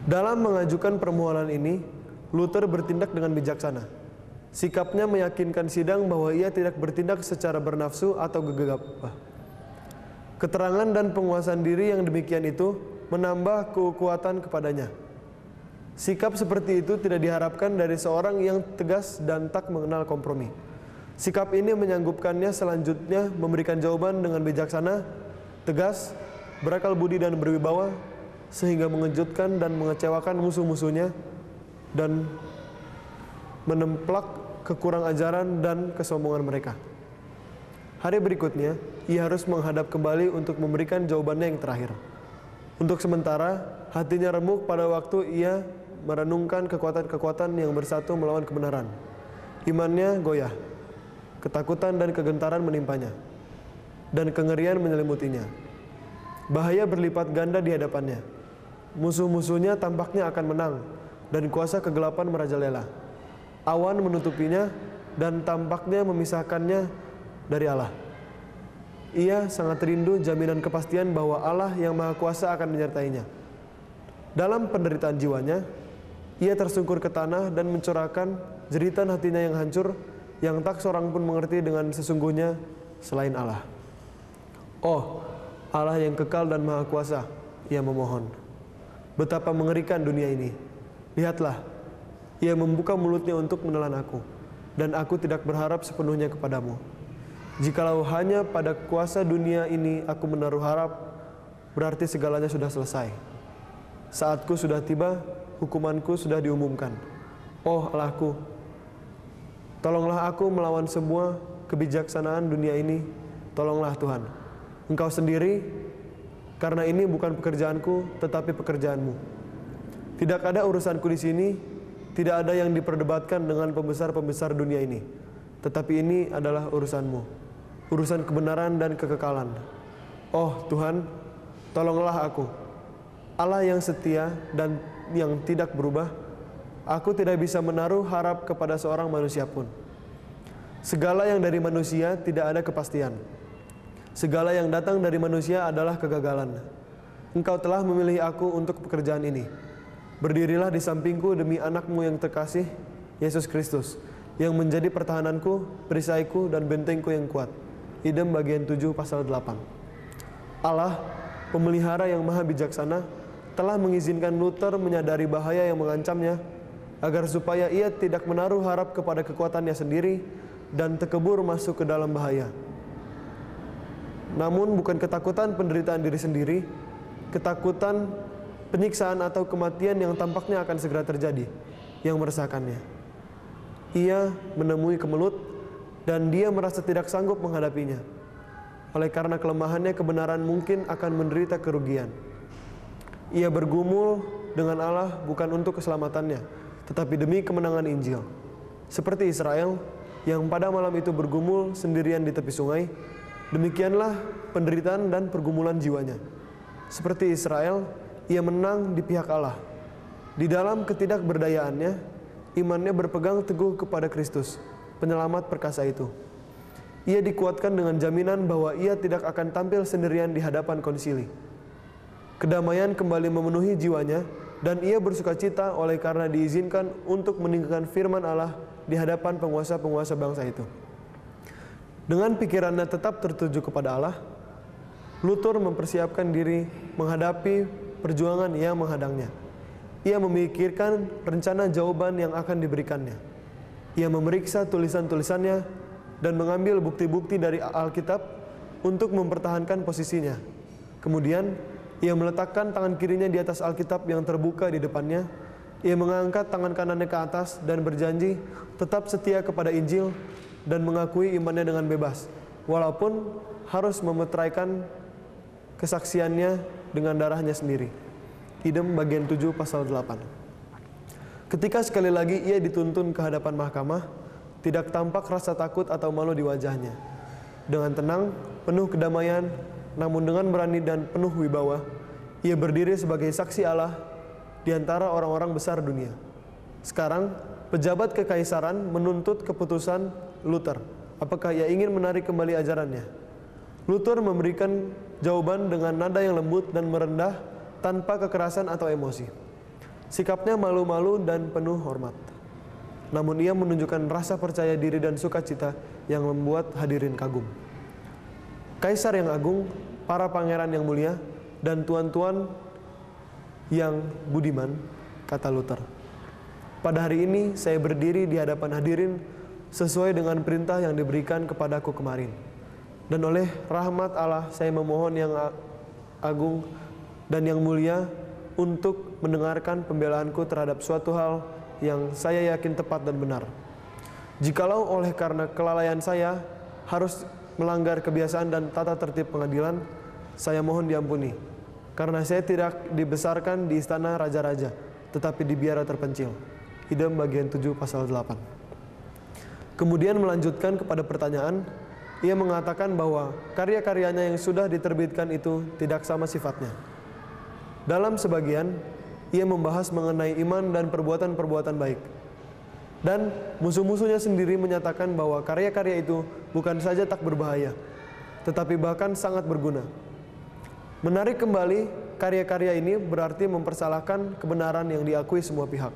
Dalam mengajukan permohonan ini, Luther bertindak dengan bijaksana. Sikapnya meyakinkan sidang bahwa ia tidak bertindak secara bernafsu atau gegabah. Keterangan dan penguasaan diri yang demikian itu menambah kekuatan kepadanya. Sikap seperti itu tidak diharapkan dari seorang yang tegas dan tak mengenal kompromi. Sikap ini menyanggupkannya selanjutnya memberikan jawaban dengan bijaksana, tegas, berakal budi dan berwibawa, sehingga mengejutkan dan mengecewakan musuh-musuhnya dan menemplak kekurang ajaran dan kesombongan mereka. Hari berikutnya, ia harus menghadap kembali untuk memberikan jawabannya yang terakhir. Untuk sementara, hatinya remuk pada waktu ia merenungkan kekuatan-kekuatan yang bersatu melawan kebenaran. Imannya goyah, ketakutan dan kegentaran menimpanya, dan kengerian menyelimutinya. Bahaya berlipat ganda di hadapannya. Musuh-musuhnya tampaknya akan menang, dan kuasa kegelapan merajalela. Awan menutupinya dan tampaknya memisahkannya dari Allah. Ia sangat rindu jaminan kepastian bahwa Allah yang Maha Kuasa akan menyertainya. Dalam penderitaan jiwanya, ia tersungkur ke tanah dan mencurahkan jeritan hatinya yang hancur, yang tak seorang pun mengerti dengan sesungguhnya selain Allah. Oh, Allah yang kekal dan Maha Kuasa, ia memohon. Betapa mengerikan dunia ini. Lihatlah, ia membuka mulutnya untuk menelan aku, dan aku tidak berharap sepenuhnya kepadamu. Jikalau hanya pada kuasa dunia ini aku menaruh harap, berarti segalanya sudah selesai. Saatku sudah tiba, hukumanku sudah diumumkan. Oh Allahku, tolonglah aku melawan semua kebijaksanaan dunia ini. Tolonglah Tuhan. Engkau sendiri karena ini bukan pekerjaanku, tetapi pekerjaanmu. Tidak ada urusanku di sini, tidak ada yang diperdebatkan dengan pembesar-pembesar dunia ini. Tetapi ini adalah urusanmu, urusan kebenaran dan kekekalan. Oh Tuhan, tolonglah aku, Allah yang setia dan yang tidak berubah. Aku tidak bisa menaruh harap kepada seorang manusia pun. Segala yang dari manusia tidak ada kepastian. Segala yang datang dari manusia adalah kegagalan. Engkau telah memilih aku untuk pekerjaan ini. Berdirilah di sampingku demi anakmu yang terkasih, Yesus Kristus, yang menjadi pertahananku, perisaiku, dan bentengku yang kuat. Idem bagian 7 pasal 8. Allah, pemelihara yang maha bijaksana, telah mengizinkan Luther menyadari bahaya yang mengancamnya, agar supaya ia tidak menaruh harap kepada kekuatannya sendiri dan terkebur masuk ke dalam bahaya. Namun bukan ketakutan penderitaan diri sendiri, ketakutan penyiksaan atau kematian yang tampaknya akan segera terjadi, yang meresahkannya. Ia menemui kemelut dan dia merasa tidak sanggup menghadapinya. Oleh karena kelemahannya, kebenaran mungkin akan menderita kerugian. Ia bergumul dengan Allah bukan untuk keselamatannya, tetapi demi kemenangan Injil. Seperti Israel yang pada malam itu bergumul sendirian di tepi sungai, demikianlah penderitaan dan pergumulan jiwanya. Seperti Israel, ia menang di pihak Allah. Di dalam ketidakberdayaannya, imannya berpegang teguh kepada Kristus, penyelamat perkasa itu. Ia dikuatkan dengan jaminan bahwa ia tidak akan tampil sendirian di hadapan konsili. Kedamaian kembali memenuhi jiwanya, dan ia bersukacita oleh karena diizinkan untuk meninggikan firman Allah di hadapan penguasa-penguasa bangsa itu. Dengan pikirannya tetap tertuju kepada Allah, Luther mempersiapkan diri menghadapi perjuangan yang menghadangnya. Ia memikirkan rencana jawaban yang akan diberikannya. Ia memeriksa tulisan-tulisannya dan mengambil bukti-bukti dari Alkitab untuk mempertahankan posisinya. Kemudian, ia meletakkan tangan kirinya di atas Alkitab yang terbuka di depannya. Ia mengangkat tangan kanannya ke atas dan berjanji tetap setia kepada Injil dan mengakui imannya dengan bebas, walaupun harus memeteraikan kesaksiannya dengan darahnya sendiri. Idem bagian 7 pasal 8. Ketika sekali lagi ia dituntun ke hadapan mahkamah, tidak tampak rasa takut atau malu di wajahnya. Dengan tenang, penuh kedamaian, namun dengan berani dan penuh wibawa, ia berdiri sebagai saksi Allah di antara orang-orang besar dunia. Sekarang, pejabat kekaisaran menuntut keputusan Luther. Apakah ia ingin menarik kembali ajarannya? Luther memberikan jawaban dengan nada yang lembut dan merendah tanpa kekerasan atau emosi. Sikapnya malu-malu dan penuh hormat. Namun ia menunjukkan rasa percaya diri dan sukacita yang membuat hadirin kagum. Kaisar yang agung, para pangeran yang mulia, dan tuan-tuan yang budiman, kata Luther. Pada hari ini saya berdiri di hadapan hadirin sesuai dengan perintah yang diberikan kepadaku kemarin. Dan oleh rahmat Allah saya memohon yang agung dan yang mulia untuk mendengarkan pembelaanku terhadap suatu hal yang saya yakin tepat dan benar. Jikalau oleh karena kelalaian saya harus melanggar kebiasaan dan tata tertib pengadilan, saya mohon diampuni. Karena saya tidak dibesarkan di istana raja-raja, tetapi di biara terpencil. Idem bagian 7 pasal 8. Kemudian melanjutkan kepada pertanyaan, ia mengatakan bahwa karya-karyanya yang sudah diterbitkan itu tidak sama sifatnya. Dalam sebagian, ia membahas mengenai iman dan perbuatan-perbuatan baik. Dan musuh-musuhnya sendiri menyatakan bahwa karya-karya itu bukan saja tak berbahaya, tetapi bahkan sangat berguna. Menarik kembali karya-karya ini berarti mempersalahkan kebenaran yang diakui semua pihak.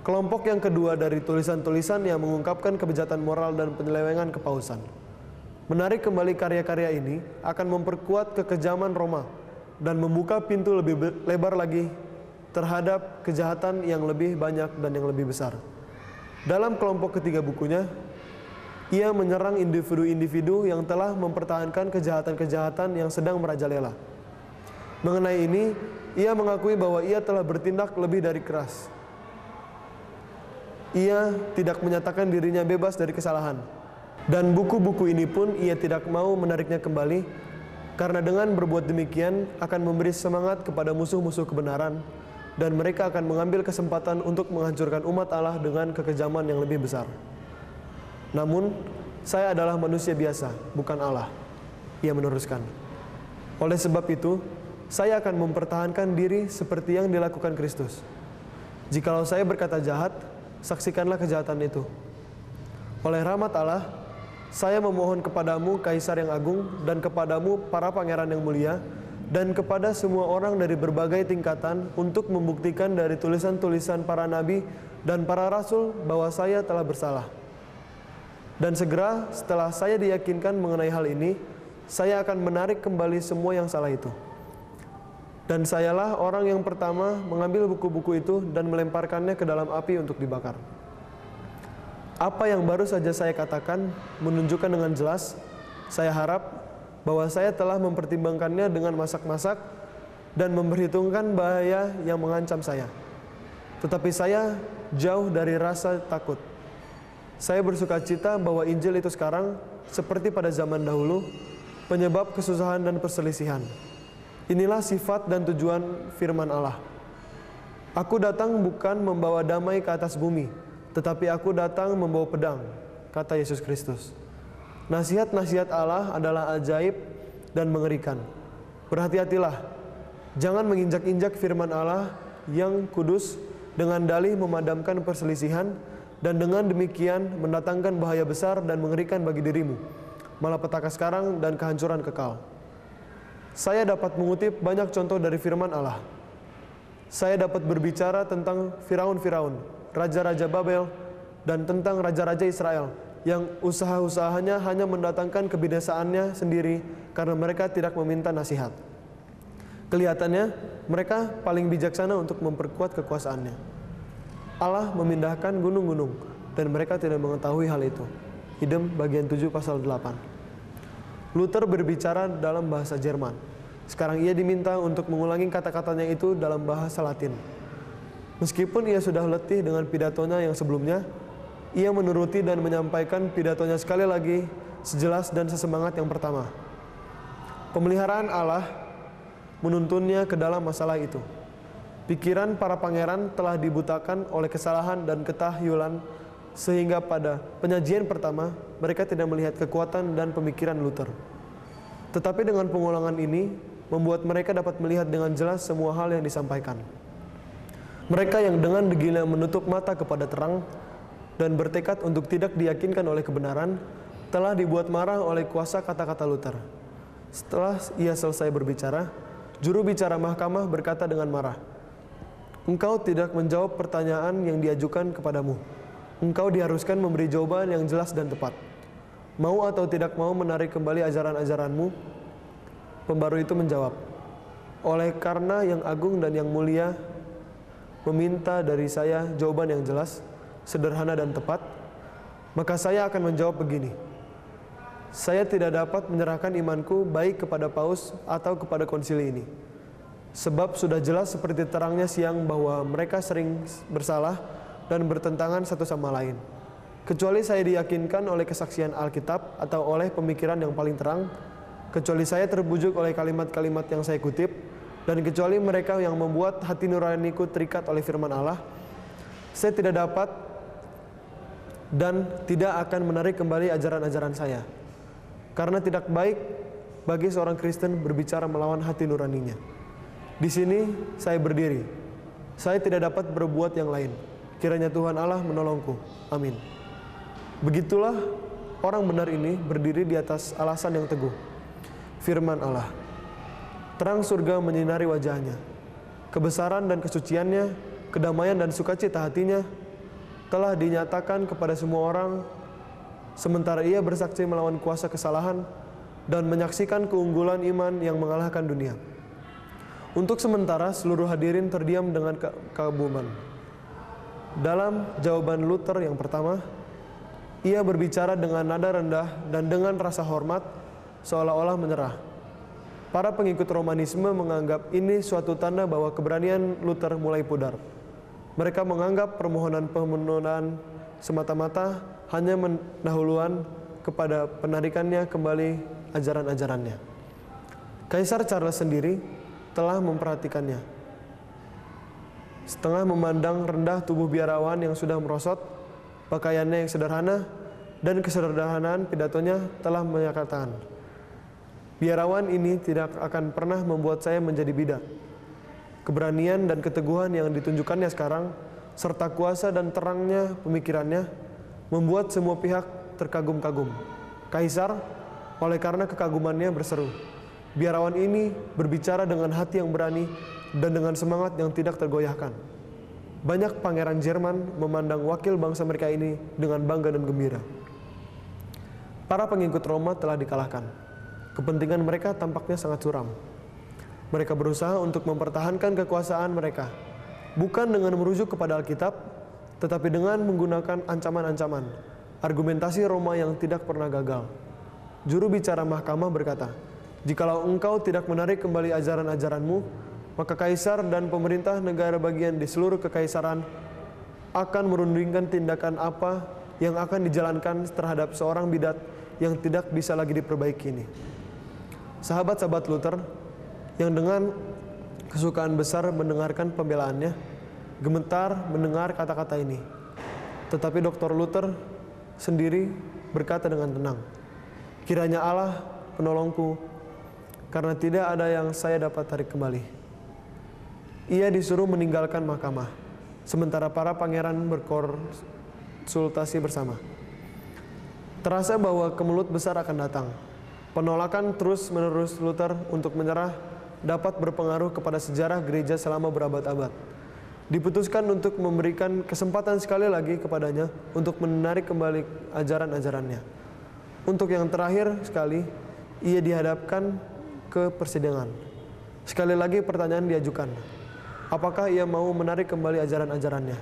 Kelompok yang kedua dari tulisan-tulisan yang mengungkapkan kebejatan moral dan penyelewengan kepausan. Menarik kembali karya-karya ini akan memperkuat kekejaman Roma dan membuka pintu lebih lebar lagi terhadap kejahatan yang lebih banyak dan yang lebih besar. Dalam kelompok ketiga bukunya, ia menyerang individu-individu yang telah mempertahankan kejahatan-kejahatan yang sedang merajalela. Mengenai ini, ia mengakui bahwa ia telah bertindak lebih dari keras. Ia tidak menyatakan dirinya bebas dari kesalahan. Dan buku-buku ini pun ia tidak mau menariknya kembali Karena dengan berbuat demikian akan memberi semangat kepada musuh-musuh kebenaran, dan mereka akan mengambil kesempatan untuk menghancurkan umat Allah dengan kekejaman yang lebih besar. Namun, saya adalah manusia biasa, bukan Allah. Ia meneruskan. Oleh sebab itu, saya akan mempertahankan diri seperti yang dilakukan Kristus. Jikalau saya berkata jahat, saksikanlah kejahatan itu. Oleh rahmat Allah, saya memohon kepadamu, Kaisar yang agung, dan kepadamu, para pangeran yang mulia, dan kepada semua orang dari berbagai tingkatan untuk membuktikan dari tulisan-tulisan para nabi dan para rasul bahwa saya telah bersalah. Dan segera setelah saya diyakinkan mengenai hal ini, saya akan menarik kembali semua yang salah itu. Dan sayalah orang yang pertama mengambil buku-buku itu dan melemparkannya ke dalam api untuk dibakar. Apa yang baru saja saya katakan menunjukkan dengan jelas, saya harap bahwa saya telah mempertimbangkannya dengan masak-masak dan memperhitungkan bahaya yang mengancam saya. Tetapi saya jauh dari rasa takut. Saya bersuka cita bahwa Injil itu sekarang, seperti pada zaman dahulu, penyebab kesusahan dan perselisihan. Inilah sifat dan tujuan firman Allah. Aku datang bukan membawa damai ke atas bumi, tetapi aku datang membawa pedang, kata Yesus Kristus. Nasihat-nasihat Allah adalah ajaib dan mengerikan. Berhati-hatilah, jangan menginjak-injak firman Allah yang kudus dengan dalih memadamkan perselisihan, dan dengan demikian mendatangkan bahaya besar dan mengerikan bagi dirimu, malapetaka sekarang dan kehancuran kekal. Saya dapat mengutip banyak contoh dari firman Allah. Saya dapat berbicara tentang Firaun-Firaun, raja-raja Babel, dan tentang raja-raja Israel yang usaha-usahanya hanya mendatangkan kebinasaannya sendiri karena mereka tidak meminta nasihat. Kelihatannya mereka paling bijaksana untuk memperkuat kekuasaannya. Allah memindahkan gunung-gunung dan mereka tidak mengetahui hal itu. Idem bagian 7 pasal 8. Luther berbicara dalam bahasa Jerman. Sekarang ia diminta untuk mengulangi kata-katanya itu dalam bahasa Latin. Meskipun ia sudah letih dengan pidatonya yang sebelumnya, ia menuruti dan menyampaikan pidatonya sekali lagi sejelas dan sesemangat yang pertama. Pemeliharaan Allah menuntunnya ke dalam masalah itu. Pikiran para pangeran telah dibutakan oleh kesalahan dan ketahyulan, sehingga pada penyajian pertama mereka tidak melihat kekuatan dan pemikiran Luther. Tetapi dengan pengulangan ini membuat mereka dapat melihat dengan jelas semua hal yang disampaikan. Mereka yang dengan degilnya menutup mata kepada terang dan bertekad untuk tidak diyakinkan oleh kebenaran telah dibuat marah oleh kuasa kata-kata Luther. Setelah ia selesai berbicara, juru bicara mahkamah berkata dengan marah, "Engkau tidak menjawab pertanyaan yang diajukan kepadamu. Engkau diharuskan memberi jawaban yang jelas dan tepat. Mau atau tidak mau menarik kembali ajaran-ajaranmu?" Pembaru itu menjawab, "Oleh karena yang agung dan yang mulia meminta dari saya jawaban yang jelas, sederhana dan tepat, maka saya akan menjawab begini. Saya tidak dapat menyerahkan imanku baik kepada Paus atau kepada konsili ini. Sebab sudah jelas seperti terangnya siang bahwa mereka sering bersalah dan bertentangan satu sama lain. Kecuali saya diyakinkan oleh kesaksian Alkitab atau oleh pemikiran yang paling terang, kecuali saya terbujuk oleh kalimat-kalimat yang saya kutip, dan kecuali mereka yang membuat hati nuraniku terikat oleh firman Allah, saya tidak dapat dan tidak akan menarik kembali ajaran-ajaran saya. Karena tidak baik bagi seorang Kristen berbicara melawan hati nuraninya. Di sini saya berdiri. Saya tidak dapat berbuat yang lain. Kiranya Tuhan Allah menolongku. Amin." Begitulah orang benar ini berdiri di atas alasan yang teguh. Firman Allah. Terang surga menyinari wajahnya. Kebesaran dan kesuciannya, kedamaian dan sukacita hatinya telah dinyatakan kepada semua orang, sementara ia bersaksi melawan kuasa kesalahan dan menyaksikan keunggulan iman yang mengalahkan dunia. Untuk sementara seluruh hadirin terdiam dengan kekaguman. Dalam jawaban Luther yang pertama, ia berbicara dengan nada rendah dan dengan rasa hormat, seolah-olah menyerah. Para pengikut Romanisme menganggap ini suatu tanda bahwa keberanian Luther mulai pudar. Mereka menganggap permohonan semata-mata hanya pendahuluan kepada penarikannya kembali ajaran-ajarannya. Kaisar Charles sendiri telah memperhatikannya. Setengah memandang rendah tubuh biarawan yang sudah merosot, pakaiannya yang sederhana, dan kesederhanaan pidatonya telah menyatakan, biarawan ini tidak akan pernah membuat saya menjadi bidak. Keberanian dan keteguhan yang ditunjukkannya sekarang, serta kuasa dan terangnya pemikirannya, membuat semua pihak terkagum-kagum. Kaisar, oleh karena kekagumannya, berseru, biarawan ini berbicara dengan hati yang berani dan dengan semangat yang tidak tergoyahkan. Banyak pangeran Jerman memandang wakil bangsa mereka ini dengan bangga dan gembira. Para pengikut Roma telah dikalahkan. Kepentingan mereka tampaknya sangat suram. Mereka berusaha untuk mempertahankan kekuasaan mereka, bukan dengan merujuk kepada Alkitab, tetapi dengan menggunakan ancaman-ancaman, argumentasi Roma yang tidak pernah gagal. Juru bicara mahkamah berkata, jikalau engkau tidak menarik kembali ajaran-ajaranmu, maka kaisar dan pemerintah negara bagian di seluruh kekaisaran akan merundingkan tindakan apa yang akan dijalankan terhadap seorang bidat yang tidak bisa lagi diperbaiki ini. Sahabat-sahabat Luther yang dengan kesukaan besar mendengarkan pembelaannya, gemetar mendengar kata-kata ini. Tetapi Dr. Luther sendiri berkata dengan tenang, kiranya Allah penolongku, karena tidak ada yang saya dapat tarik kembali. Ia disuruh meninggalkan mahkamah, sementara para pangeran berkonsultasi bersama. Terasa bahwa kemelut besar akan datang. Penolakan terus-menerus Luther untuk menyerah dapat berpengaruh kepada sejarah gereja selama berabad-abad. Diputuskan untuk memberikan kesempatan sekali lagi kepadanya untuk menarik kembali ajaran-ajarannya. Untuk yang terakhir sekali, ia dihadapkan ke persidangan. Sekali lagi pertanyaan diajukan, apakah ia mau menarik kembali ajaran-ajarannya?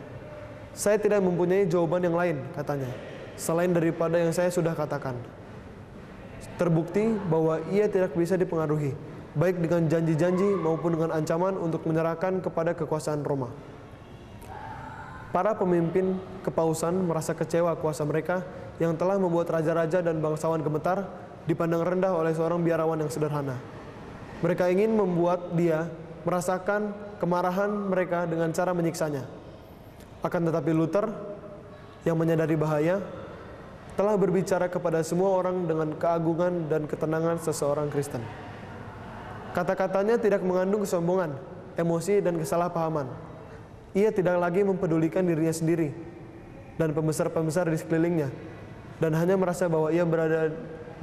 Saya tidak mempunyai jawaban yang lain, katanya, selain daripada yang saya sudah katakan. Terbukti bahwa ia tidak bisa dipengaruhi, baik dengan janji-janji maupun dengan ancaman untuk menyerahkan kepada kekuasaan Roma. Para pemimpin kepausan merasa kecewa kuasa mereka yang telah membuat raja-raja dan bangsawan gemetar dipandang rendah oleh seorang biarawan yang sederhana. Mereka ingin membuat dia merasakan kemarahan mereka dengan cara menyiksanya. Akan tetapi Luther yang menyadari bahaya telah berbicara kepada semua orang dengan keagungan dan ketenangan seseorang Kristen. Kata-katanya tidak mengandung kesombongan, emosi, dan kesalahpahaman. Ia tidak lagi mempedulikan dirinya sendiri dan pembesar-pembesar di sekelilingnya, dan hanya merasa bahwa ia berada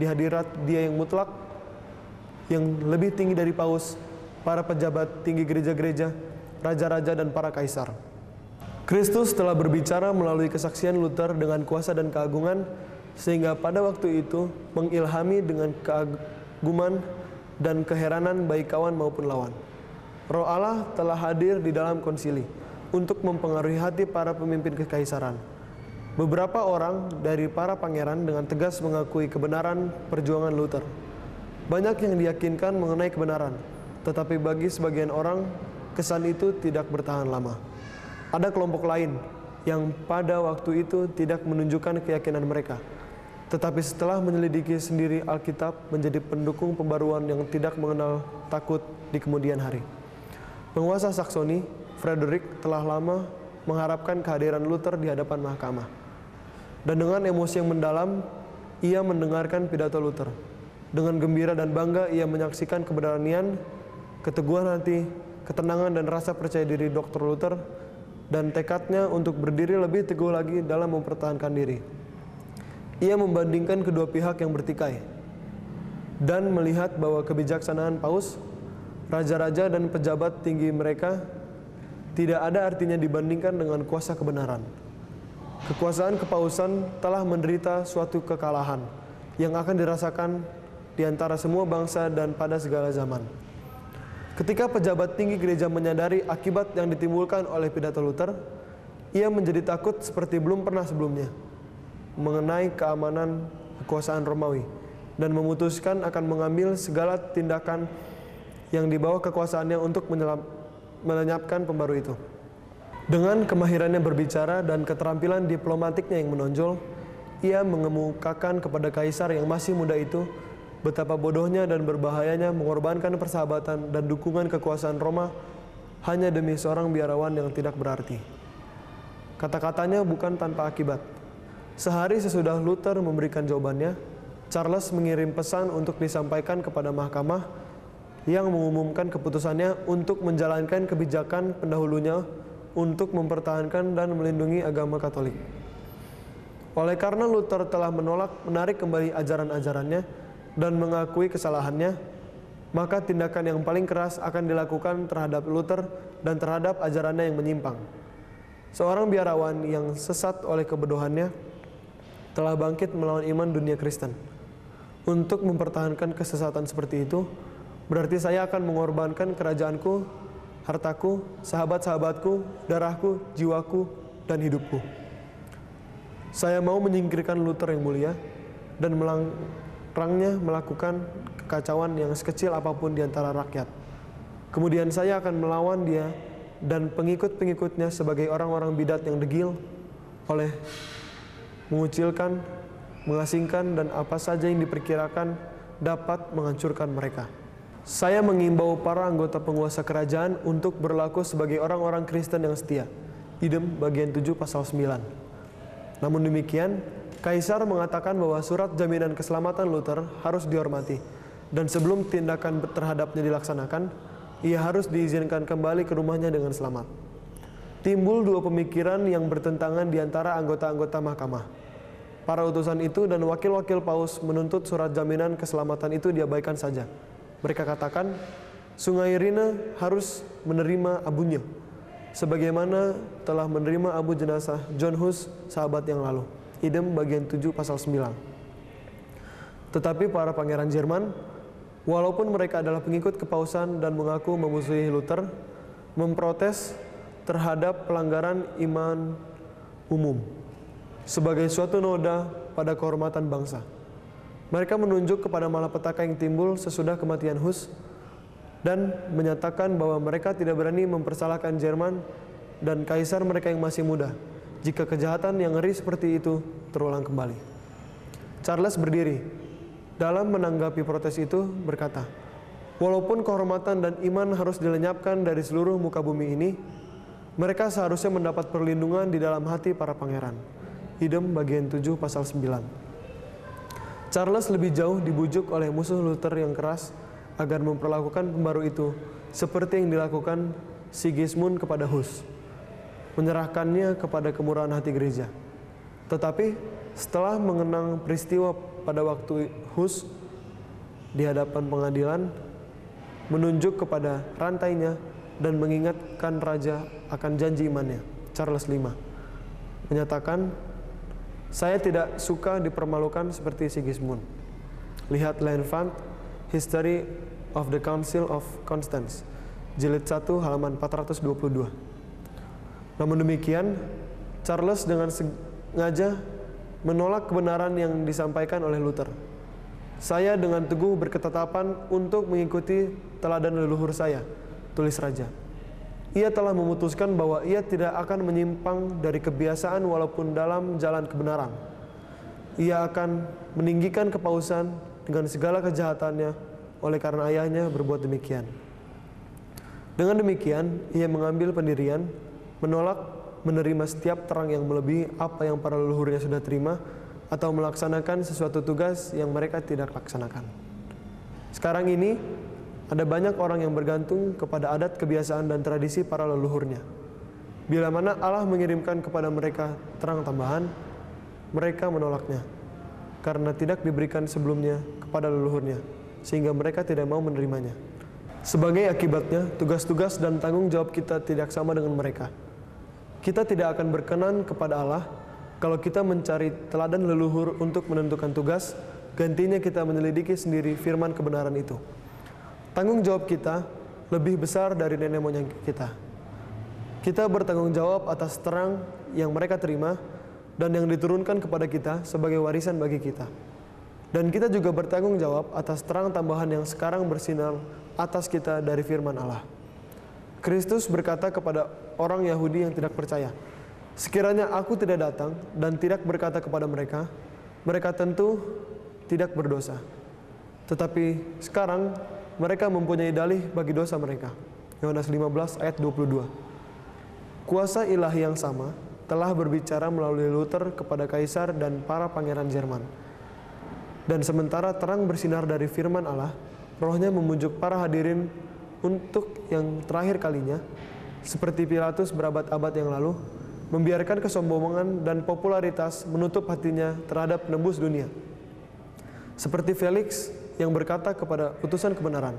di hadirat Dia yang mutlak, yang lebih tinggi dari paus, para pejabat tinggi gereja-gereja, raja-raja, dan para kaisar. Kristus telah berbicara melalui kesaksian Luther dengan kuasa dan keagungan, sehingga pada waktu itu mengilhami dengan keaguman dan keheranan baik kawan maupun lawan. Roh Allah telah hadir di dalam konsili untuk mempengaruhi hati para pemimpin kekaisaran. Beberapa orang dari para pangeran dengan tegas mengakui kebenaran perjuangan Luther. Banyak yang diyakinkan mengenai kebenaran, tetapi bagi sebagian orang, kesan itu tidak bertahan lama. Ada kelompok lain yang pada waktu itu tidak menunjukkan keyakinan mereka, tetapi setelah menyelidiki sendiri Alkitab menjadi pendukung pembaruan yang tidak mengenal takut di kemudian hari. Penguasa Saksoni, Frederick, telah lama mengharapkan kehadiran Luther di hadapan mahkamah. Dan dengan emosi yang mendalam, ia mendengarkan pidato Luther. Dengan gembira dan bangga, ia menyaksikan keberanian, keteguhan hati, ketenangan dan rasa percaya diri Dr. Luther, dan tekadnya untuk berdiri lebih teguh lagi dalam mempertahankan diri. Ia membandingkan kedua pihak yang bertikai dan melihat bahwa kebijaksanaan paus, raja-raja dan pejabat tinggi mereka tidak ada artinya dibandingkan dengan kuasa kebenaran. Kekuasaan kepausan telah menderita suatu kekalahan yang akan dirasakan di antara semua bangsa dan pada segala zaman. Ketika pejabat tinggi gereja menyadari akibat yang ditimbulkan oleh pidato Luther, ia menjadi takut seperti belum pernah sebelumnya mengenai keamanan kekuasaan Romawi dan memutuskan akan mengambil segala tindakan yang di bawah kekuasaannya untuk melenyapkan pembaru itu. Dengan kemahirannya berbicara dan keterampilan diplomatiknya yang menonjol, ia mengemukakan kepada kaisar yang masih muda itu betapa bodohnya dan berbahayanya mengorbankan persahabatan dan dukungan kekuasaan Roma hanya demi seorang biarawan yang tidak berarti. Kata-katanya bukan tanpa akibat. Sehari sesudah Luther memberikan jawabannya, Charles mengirim pesan untuk disampaikan kepada mahkamah yang mengumumkan keputusannya untuk menjalankan kebijakan pendahulunya untuk mempertahankan dan melindungi agama Katolik. Oleh karena Luther telah menarik kembali ajaran-ajarannya dan mengakui kesalahannya, maka tindakan yang paling keras akan dilakukan terhadap Luther dan terhadap ajarannya yang menyimpang. Seorang biarawan yang sesat oleh kebodohannya telah bangkit melawan iman dunia Kristen. Untuk mempertahankan kesesatan seperti itu, berarti saya akan mengorbankan kerajaanku, hartaku, sahabat-sahabatku, darahku, jiwaku, dan hidupku. Saya mau menyingkirkan Luther yang mulia dan melarangnya melakukan kekacauan yang sekecil apapun di antara rakyat. Kemudian saya akan melawan dia dan pengikut-pengikutnya sebagai orang-orang bidat yang degil oleh mengucilkan, mengasingkan, dan apa saja yang diperkirakan dapat menghancurkan mereka. Saya mengimbau para anggota penguasa kerajaan untuk berlaku sebagai orang-orang Kristen yang setia. Idem bagian 7 pasal 9. Namun demikian, Kaisar mengatakan bahwa surat jaminan keselamatan Luther harus dihormati, dan sebelum tindakan terhadapnya dilaksanakan, ia harus diizinkan kembali ke rumahnya dengan selamat. Timbul dua pemikiran yang bertentangan di antara anggota-anggota mahkamah. Para utusan itu dan wakil-wakil Paus menuntut surat jaminan keselamatan itu diabaikan saja. Mereka katakan, Sungai Rhine harus menerima abunya, sebagaimana telah menerima abu jenazah John Hus, sahabat yang lalu. Idem bagian 7 pasal 9. Tetapi para pangeran Jerman, walaupun mereka adalah pengikut kepausan dan mengaku memusuhi Luther, memprotes terhadap pelanggaran iman umum sebagai suatu noda pada kehormatan bangsa. Mereka menunjuk kepada malapetaka yang timbul sesudah kematian Hus dan menyatakan bahwa mereka tidak berani mempersalahkan Jerman dan kaisar mereka yang masih muda jika kejahatan yang ngeri seperti itu terulang kembali. Charles berdiri dalam menanggapi protes itu berkata, walaupun kehormatan dan iman harus dilenyapkan dari seluruh muka bumi ini, mereka seharusnya mendapat perlindungan di dalam hati para pangeran. Idem bagian 7 pasal 9. Charles lebih jauh dibujuk oleh musuh Luther yang keras agar memperlakukan pembaru itu seperti yang dilakukan Sigismund kepada Hus, menyerahkannya kepada kemurahan hati gereja. Tetapi setelah mengenang peristiwa pada waktu Hus di hadapan pengadilan, menunjuk kepada rantainya dan mengingatkan raja akan janji imannya, Charles V menyatakan, saya tidak suka dipermalukan seperti Sigismund. Lihat L'Enfant, History of the Council of Constance, jilid 1 halaman 422. Namun demikian, Charles dengan sengaja menolak kebenaran yang disampaikan oleh Luther. Saya dengan teguh berketetapan untuk mengikuti teladan leluhur saya, tulis raja. Ia telah memutuskan bahwa ia tidak akan menyimpang dari kebiasaan walaupun dalam jalan kebenaran. Ia akan meninggikan kepausan dengan segala kejahatannya oleh karena ayahnya berbuat demikian. Dengan demikian, ia mengambil pendirian, menolak menerima setiap terang yang melebihi apa yang para leluhurnya sudah terima atau melaksanakan sesuatu tugas yang mereka tidak laksanakan. Sekarang ini, ada banyak orang yang bergantung kepada adat, kebiasaan, dan tradisi para leluhurnya. Bila mana Allah mengirimkan kepada mereka terang tambahan, mereka menolaknya, karena tidak diberikan sebelumnya kepada leluhurnya, sehingga mereka tidak mau menerimanya. Sebagai akibatnya, tugas-tugas dan tanggung jawab kita tidak sama dengan mereka. Kita tidak akan berkenan kepada Allah kalau kita mencari teladan leluhur untuk menentukan tugas, gantinya kita menyelidiki sendiri firman kebenaran itu. Tanggung jawab kita lebih besar dari nenek moyang kita. Kita bertanggung jawab atas terang yang mereka terima dan yang diturunkan kepada kita sebagai warisan bagi kita. Dan kita juga bertanggung jawab atas terang tambahan yang sekarang bersinar atas kita dari firman Allah. Kristus berkata kepada orang Yahudi yang tidak percaya, sekiranya aku tidak datang dan tidak berkata kepada mereka, mereka tentu tidak berdosa. Tetapi sekarang mereka mempunyai dalih bagi dosa mereka. Yohanes 15 ayat 22. Kuasa ilahi yang sama telah berbicara melalui Luther kepada kaisar dan para pangeran Jerman. Dan sementara terang bersinar dari firman Allah, rohnya memujuk para hadirin untuk yang terakhir kalinya, seperti Pilatus berabad-abad yang lalu, membiarkan kesombongan dan popularitas menutup hatinya terhadap penembus dunia. Seperti Felix yang berkata kepada utusan kebenaran,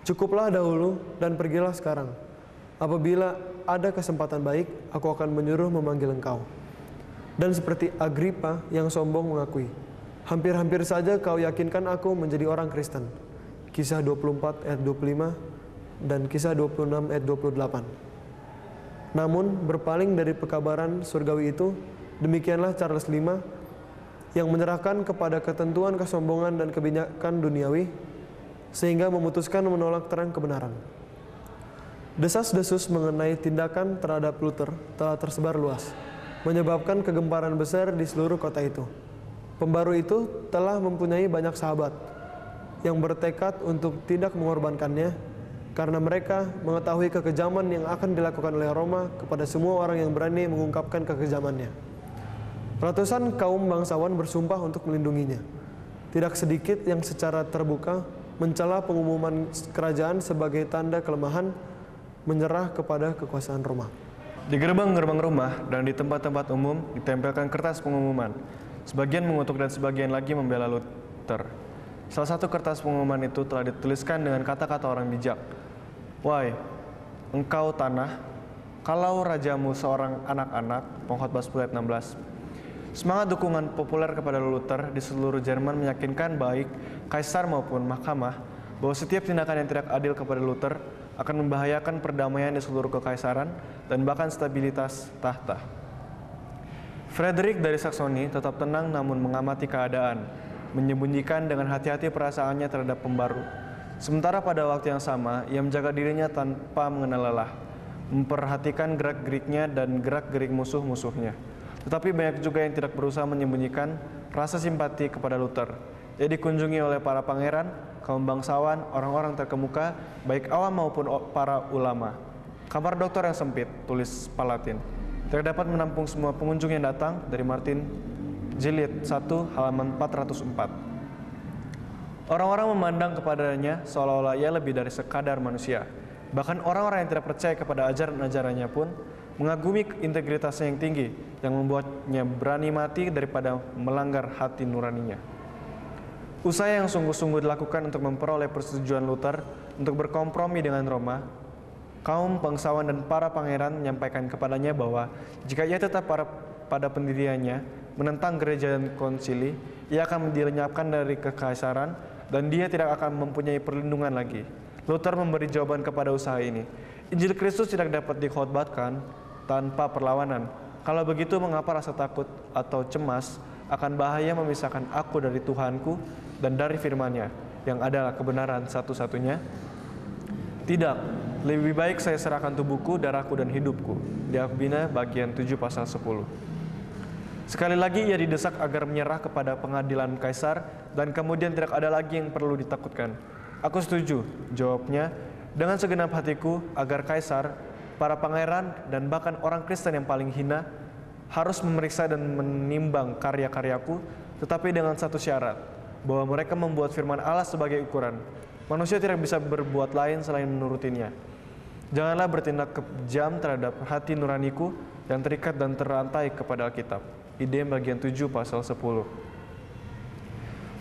"Cukuplah dahulu dan pergilah sekarang. Apabila ada kesempatan baik, aku akan menyuruh memanggil engkau." Dan seperti Agripa yang sombong mengakui, "Hampir-hampir saja kau yakinkan aku menjadi orang Kristen." Kisah 24 ayat 25 dan Kisah 26 ayat 28. Namun berpaling dari pekabaran surgawi itu, demikianlah Charles V yang menyerahkan kepada ketentuan kesombongan dan kebijakan duniawi, sehingga memutuskan menolak terang kebenaran. Desas-desus mengenai tindakan terhadap Luther telah tersebar luas, menyebabkan kegemparan besar di seluruh kota itu. Pembaru itu telah mempunyai banyak sahabat yang bertekad untuk tidak mengorbankannya, karena mereka mengetahui kekejaman yang akan dilakukan oleh Roma kepada semua orang yang berani mengungkapkan kekejamannya. Ratusan kaum bangsawan bersumpah untuk melindunginya. Tidak sedikit yang secara terbuka mencela pengumuman kerajaan sebagai tanda kelemahan, menyerah kepada kekuasaan Roma. Di gerbang-gerbang rumah dan di tempat-tempat umum ditempelkan kertas pengumuman. Sebagian mengutuk dan sebagian lagi membela Luther. Salah satu kertas pengumuman itu telah dituliskan dengan kata-kata orang bijak. "Wahai engkau tanah, kalau rajamu seorang anak-anak," Pengkhotbah 10 ayat 16. Semangat dukungan populer kepada Luther di seluruh Jerman meyakinkan baik kaisar maupun mahkamah bahwa setiap tindakan yang tidak adil kepada Luther akan membahayakan perdamaian di seluruh kekaisaran dan bahkan stabilitas tahta. Frederick dari Saksoni tetap tenang namun mengamati keadaan, menyembunyikan dengan hati-hati perasaannya terhadap pembaru. Sementara pada waktu yang sama, ia menjaga dirinya tanpa mengenal lelah, memperhatikan gerak-geriknya dan gerak-gerik musuh-musuhnya. Tetapi banyak juga yang tidak berusaha menyembunyikan rasa simpati kepada Luther. Ia dikunjungi oleh para pangeran, kaum bangsawan, orang-orang terkemuka, baik awam maupun para ulama. "Kamar dokter yang sempit," tulis Palatin, "tidak dapat menampung semua pengunjung yang datang." Dari Martin Jilid 1 halaman 404. Orang-orang memandang kepadanya seolah-olah ia lebih dari sekadar manusia. Bahkan orang-orang yang tidak percaya kepada ajaran-ajarannya pun mengagumi integritasnya yang tinggi, yang membuatnya berani mati daripada melanggar hati nuraninya. Usaha yang sungguh-sungguh dilakukan untuk memperoleh persetujuan Luther untuk berkompromi dengan Roma, kaum bangsawan dan para pangeran menyampaikan kepadanya bahwa jika ia tetap pada pendiriannya, menentang gereja dan konsili, ia akan dilenyapkan dari kekaisaran dan dia tidak akan mempunyai perlindungan lagi. Luther memberi jawaban kepada usaha ini. "Injil Kristus tidak dapat dikhotbahkan tanpa perlawanan. Kalau begitu, mengapa rasa takut atau cemas akan bahaya memisahkan aku dari Tuhanku dan dari firman-Nya, yang adalah kebenaran satu-satunya? Tidak, lebih baik saya serahkan tubuhku, darahku, dan hidupku." Diakbina bagian 7 pasal 10. Sekali lagi ia didesak agar menyerah kepada pengadilan kaisar dan kemudian tidak ada lagi yang perlu ditakutkan. "Aku setuju," jawabnya, "dengan segenap hatiku agar kaisar, para pangeran, dan bahkan orang Kristen yang paling hina harus memeriksa dan menimbang karya-karyaku, tetapi dengan satu syarat, bahwa mereka membuat firman Allah sebagai ukuran. Manusia tidak bisa berbuat lain selain menurutinya. Janganlah bertindak kejam terhadap hati nuraniku yang terikat dan terantai kepada Alkitab." Idem bagian 7 pasal 10.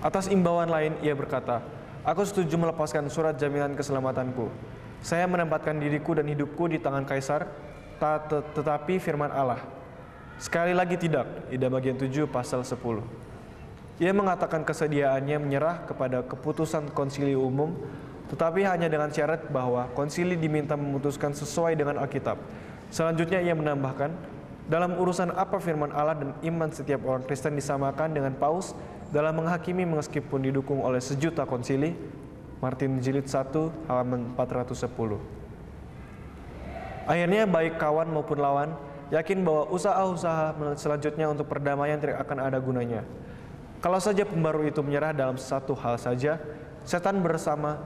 Atas imbauan lain ia berkata, "Aku setuju melepaskan surat jaminan keselamatanku. Saya menempatkan diriku dan hidupku di tangan kaisar, tetapi firman Allah." Sekali lagi tidak. Idem bagian 7 pasal 10. Ia mengatakan kesediaannya menyerah kepada keputusan konsili umum, tetapi hanya dengan syarat bahwa konsili diminta memutuskan sesuai dengan Alkitab. Selanjutnya ia menambahkan, dalam urusan apa firman Allah dan iman setiap orang Kristen disamakan dengan paus dalam menghakimi meskipun didukung oleh sejuta konsili. Martin Jilid 1 halaman 410. Akhirnya baik kawan maupun lawan yakin bahwa usaha-usaha selanjutnya untuk perdamaian tidak akan ada gunanya. Kalau saja pembaru itu menyerah dalam satu hal saja, setan bersama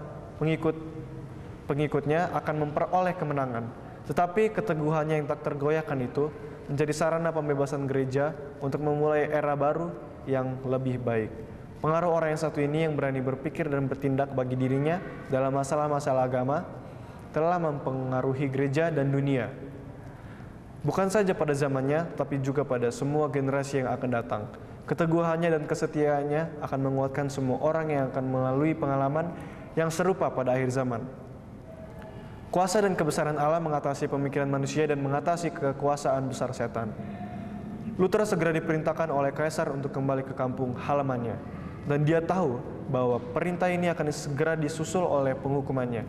pengikutnya akan memperoleh kemenangan. Tetapi keteguhannya yang tak tergoyahkan itu menjadi sarana pembebasan gereja untuk memulai era baru yang lebih baik. Pengaruh orang yang satu ini yang berani berpikir dan bertindak bagi dirinya dalam masalah-masalah agama telah mempengaruhi gereja dan dunia. Bukan saja pada zamannya, tapi juga pada semua generasi yang akan datang. Keteguhannya dan kesetiaannya akan menguatkan semua orang yang akan melalui pengalaman yang serupa pada akhir zaman. Kuasa dan kebesaran Allah mengatasi pemikiran manusia dan mengatasi kekuasaan besar setan. Luther segera diperintahkan oleh kaisar untuk kembali ke kampung halamannya, dan dia tahu bahwa perintah ini akan segera disusul oleh penghukumannya.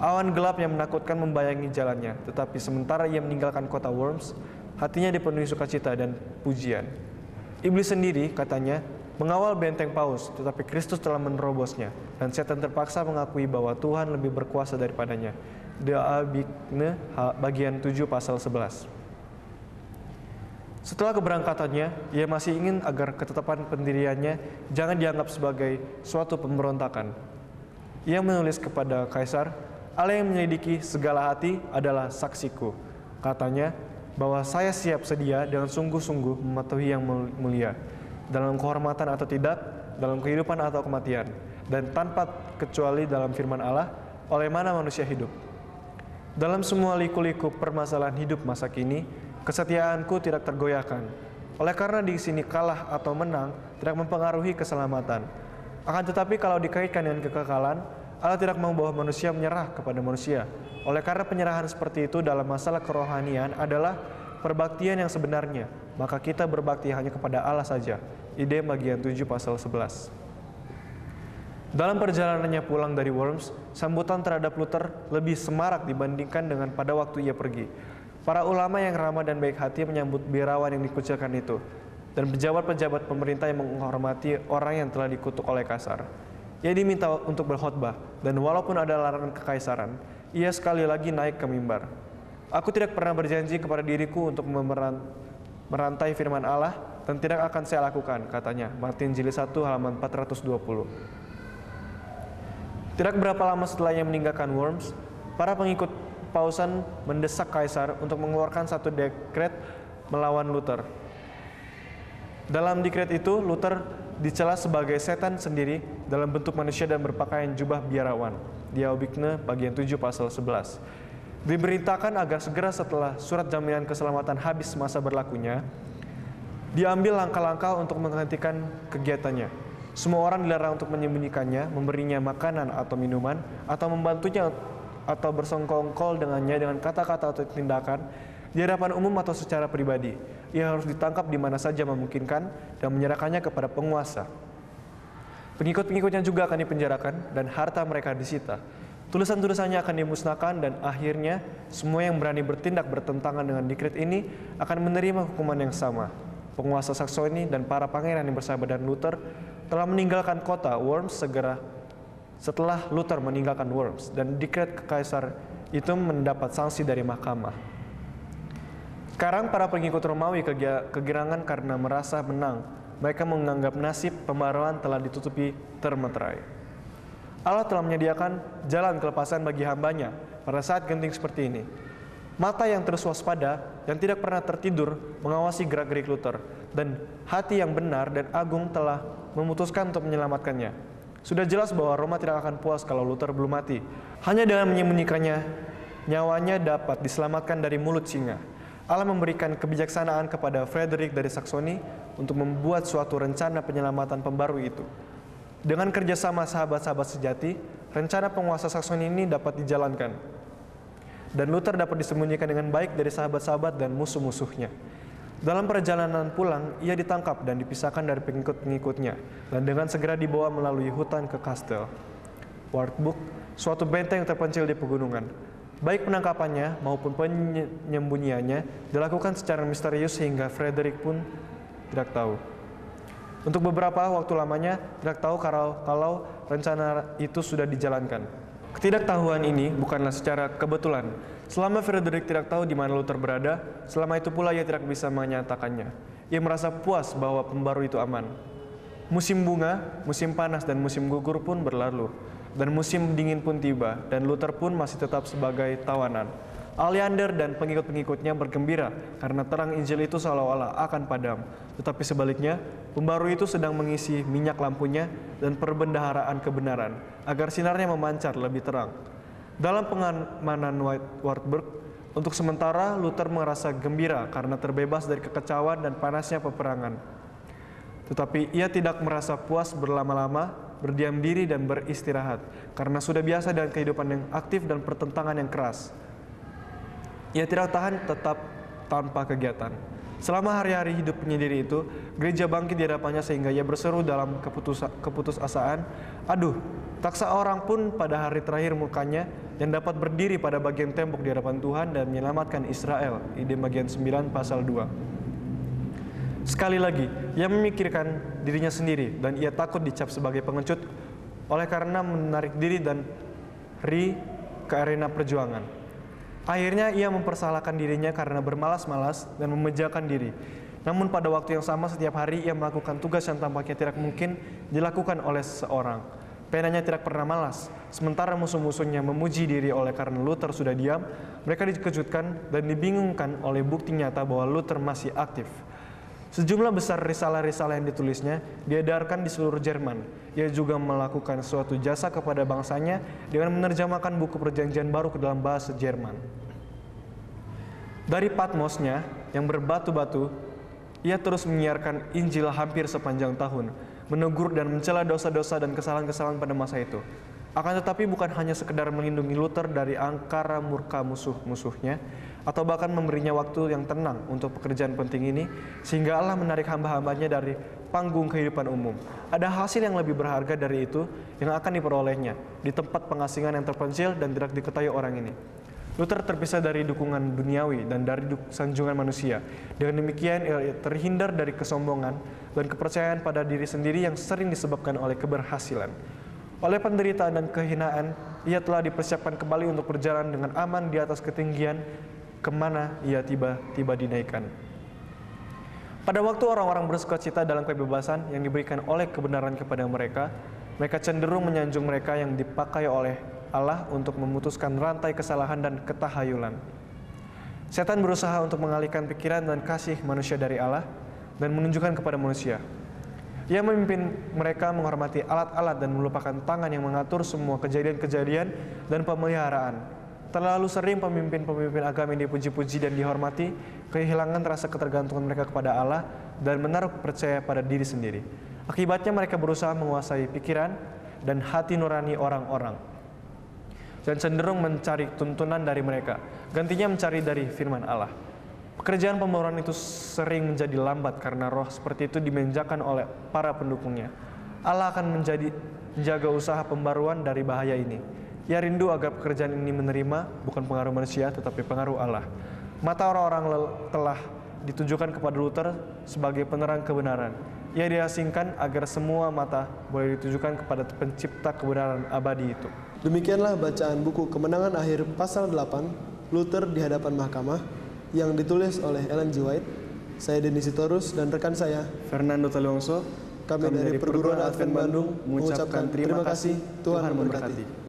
Awan gelap yang menakutkan membayangi jalannya, tetapi sementara ia meninggalkan kota Worms, hatinya dipenuhi sukacita dan pujian. Iblis sendiri, katanya, mengawal benteng Paus, tetapi Kristus telah menerobosnya, dan setan terpaksa mengakui bahwa Tuhan lebih berkuasa daripadanya. De Abigne, bagian 7 pasal 11. Setelah keberangkatannya, ia masih ingin agar ketetapan pendiriannya jangan dianggap sebagai suatu pemberontakan. Ia menulis kepada kaisar, Allah yang menyelidiki segala hati adalah saksiku. Katanya, bahwa saya siap sedia dengan sungguh-sungguh mematuhi yang mulia, dalam kehormatan atau tidak, dalam kehidupan atau kematian, dan tanpa kecuali dalam firman Allah, oleh mana manusia hidup. Dalam semua liku-liku permasalahan hidup masa kini, kesetiaanku tidak tergoyahkan. Oleh karena di sini kalah atau menang tidak mempengaruhi keselamatan. Akan tetapi kalau dikaitkan dengan kekekalan, Allah tidak mau bahwa manusia menyerah kepada manusia. Oleh karena penyerahan seperti itu dalam masalah kerohanian adalah perbaktian yang sebenarnya, maka kita berbakti hanya kepada Allah saja. Ide bagian 7 pasal 11. Dalam perjalanannya pulang dari Worms, sambutan terhadap Luther lebih semarak dibandingkan dengan pada waktu ia pergi. Para ulama yang ramah dan baik hati menyambut biarawan yang dikucilkan itu, dan pejabat-pejabat pemerintah yang menghormati orang yang telah dikutuk oleh kaisar. Ia diminta untuk berkhotbah, dan walaupun ada larangan kekaisaran, ia sekali lagi naik ke mimbar. Aku tidak pernah berjanji kepada diriku untuk merantai firman Allah, dan tidak akan saya lakukan, katanya. Martin Jilid 1 halaman 420. Tidak berapa lama setelah ia meninggalkan Worms, para pengikut Pausan mendesak kaisar untuk mengeluarkan satu dekret melawan Luther. Dalam dekret itu, Luther dicela sebagai setan sendiri dalam bentuk manusia dan berpakaian jubah biarawan. Die Abigne bagian 7 pasal 11. Diberitakan agar segera setelah surat jaminan keselamatan habis masa berlakunya, diambil langkah-langkah untuk menghentikan kegiatannya. Semua orang dilarang untuk menyembunyikannya, memberinya makanan atau minuman, atau membantunya atau bersongkol dengannya dengan kata-kata atau tindakan di hadapan umum atau secara pribadi. Ia harus ditangkap di mana saja memungkinkan dan menyerahkannya kepada penguasa. Pengikut-pengikutnya juga akan dipenjarakan dan harta mereka disita. Tulisan-tulisannya akan dimusnahkan dan akhirnya semua yang berani bertindak bertentangan dengan dekret ini akan menerima hukuman yang sama. Penguasa Saksoni dan para pangeran yang bersahabat dengan Luther telah meninggalkan kota Worms segera setelah Luther meninggalkan Worms, dan dekret kaisar itu mendapat sanksi dari mahkamah. Sekarang para pengikut Romawi kegirangan karena merasa menang. Mereka menganggap nasib pembaruan telah ditutupi termeterai. Allah telah menyediakan jalan kelepasan bagi hambanya pada saat genting seperti ini. Mata yang terus waspada, yang tidak pernah tertidur, mengawasi gerak-gerik Luther, dan hati yang benar dan agung telah memutuskan untuk menyelamatkannya. Sudah jelas bahwa Roma tidak akan puas kalau Luther belum mati. Hanya dengan menyembunyikannya, nyawanya dapat diselamatkan dari mulut singa. Allah memberikan kebijaksanaan kepada Frederick dari Saksoni untuk membuat suatu rencana penyelamatan pembaru itu. Dengan kerjasama sahabat-sahabat sejati, rencana penguasa Saksoni ini dapat dijalankan. Dan Luther dapat disembunyikan dengan baik dari sahabat-sahabat dan musuh-musuhnya. Dalam perjalanan pulang, ia ditangkap dan dipisahkan dari pengikut-pengikutnya, dan dengan segera dibawa melalui hutan ke Kastel Wartburg, suatu benteng yang terpencil di pegunungan. Baik penangkapannya maupun penyembunyiannya dilakukan secara misterius sehingga Frederick pun tidak tahu. Untuk beberapa waktu lamanya tidak tahu kalau rencana itu sudah dijalankan. Ketidaktahuan ini bukanlah secara kebetulan. Selama Frederick tidak tahu di mana Luther berada, selama itu pula ia tidak bisa menyatakannya. Ia merasa puas bahwa pembaru itu aman. Musim bunga, musim panas, dan musim gugur pun berlalu. Dan musim dingin pun tiba, dan Luther pun masih tetap sebagai tawanan. Aleander dan pengikut-pengikutnya bergembira karena terang Injil itu seolah-olah akan padam. Tetapi sebaliknya, pembaru itu sedang mengisi minyak lampunya dan perbendaharaan kebenaran, agar sinarnya memancar lebih terang. Dalam pengamanan Wartburg, untuk sementara Luther merasa gembira karena terbebas dari kekecauan dan panasnya peperangan. Tetapi ia tidak merasa puas berlama-lama, berdiam diri dan beristirahat, karena sudah biasa dengan kehidupan yang aktif dan pertentangan yang keras. Ia tidak tahan tetap tanpa kegiatan. Selama hari-hari hidup penyendiri itu, gereja bangkit di hadapannya sehingga ia berseru dalam keputusasaan, "Aduh, tak seorang pun pada hari terakhir mukanya yang dapat berdiri pada bagian tembok di hadapan Tuhan dan menyelamatkan Israel." Ide bagian 9 pasal 2. Sekali lagi, ia memikirkan dirinya sendiri dan ia takut dicap sebagai pengecut oleh karena menarik diri dan ke arena perjuangan. Akhirnya ia mempersalahkan dirinya karena bermalas-malas dan memejakan diri. Namun pada waktu yang sama setiap hari ia melakukan tugas yang tampaknya tidak mungkin dilakukan oleh seseorang. Penanya tidak pernah malas. Sementara musuh-musuhnya memuji diri oleh karena Luther sudah diam, mereka dikejutkan dan dibingungkan oleh bukti nyata bahwa Luther masih aktif. Sejumlah besar risalah-risalah yang ditulisnya diedarkan di seluruh Jerman. Ia juga melakukan suatu jasa kepada bangsanya dengan menerjemahkan buku Perjanjian Baru ke dalam bahasa Jerman. Dari Patmosnya yang berbatu-batu, ia terus menyiarkan Injil hampir sepanjang tahun, menegur dan mencela dosa-dosa dan kesalahan-kesalahan pada masa itu. Akan tetapi bukan hanya sekedar melindungi Luther dari angkara murka musuh-musuhnya, atau bahkan memberinya waktu yang tenang untuk pekerjaan penting ini, sehingga Allah menarik hamba-hambanya dari panggung kehidupan umum. Ada hasil yang lebih berharga dari itu yang akan diperolehnya di tempat pengasingan yang terpencil dan tidak diketahui orang ini. Luther terpisah dari dukungan duniawi dan dari sanjungan manusia. Dengan demikian ia terhindar dari kesombongan dan kepercayaan pada diri sendiri yang sering disebabkan oleh keberhasilan. Oleh penderitaan dan kehinaan, ia telah dipersiapkan kembali untuk berjalan dengan aman di atas ketinggian kemana ia tiba-tiba dinaikkan. Pada waktu orang-orang bersukacita dalam kebebasan yang diberikan oleh kebenaran kepada mereka, mereka cenderung menyanjung mereka yang dipakai oleh Allah untuk memutuskan rantai kesalahan dan ketahayulan. Setan berusaha untuk mengalihkan pikiran dan kasih manusia dari Allah dan menunjukkan kepada manusia. Ia memimpin mereka menghormati alat-alat dan melupakan tangan yang mengatur semua kejadian-kejadian dan pemeliharaan. Terlalu sering pemimpin-pemimpin agama yang dipuji-puji dan dihormati kehilangan rasa ketergantungan mereka kepada Allah dan menaruh percaya pada diri sendiri. Akibatnya mereka berusaha menguasai pikiran dan hati nurani orang-orang dan cenderung mencari tuntunan dari mereka, gantinya mencari dari firman Allah. Pekerjaan pembaruan itu sering menjadi lambat karena roh seperti itu dimenjakan oleh para pendukungnya. Allah akan menjaga usaha pembaruan dari bahaya ini. Ia rindu agar pekerjaan ini menerima bukan pengaruh manusia tetapi pengaruh Allah. Mata orang-orang telah ditujukan kepada Luther sebagai penerang kebenaran. Ia diasingkan agar semua mata boleh ditujukan kepada pencipta kebenaran abadi itu. Demikianlah bacaan buku Kemenangan Akhir pasal 8, Luther di hadapan mahkamah, yang ditulis oleh Ellen G. White. Saya Denny Sitorus dan rekan saya Fernando Talongso. Kami dari Perguruan Advent Bandung mengucapkan terima kasih. Tuhan memberkati.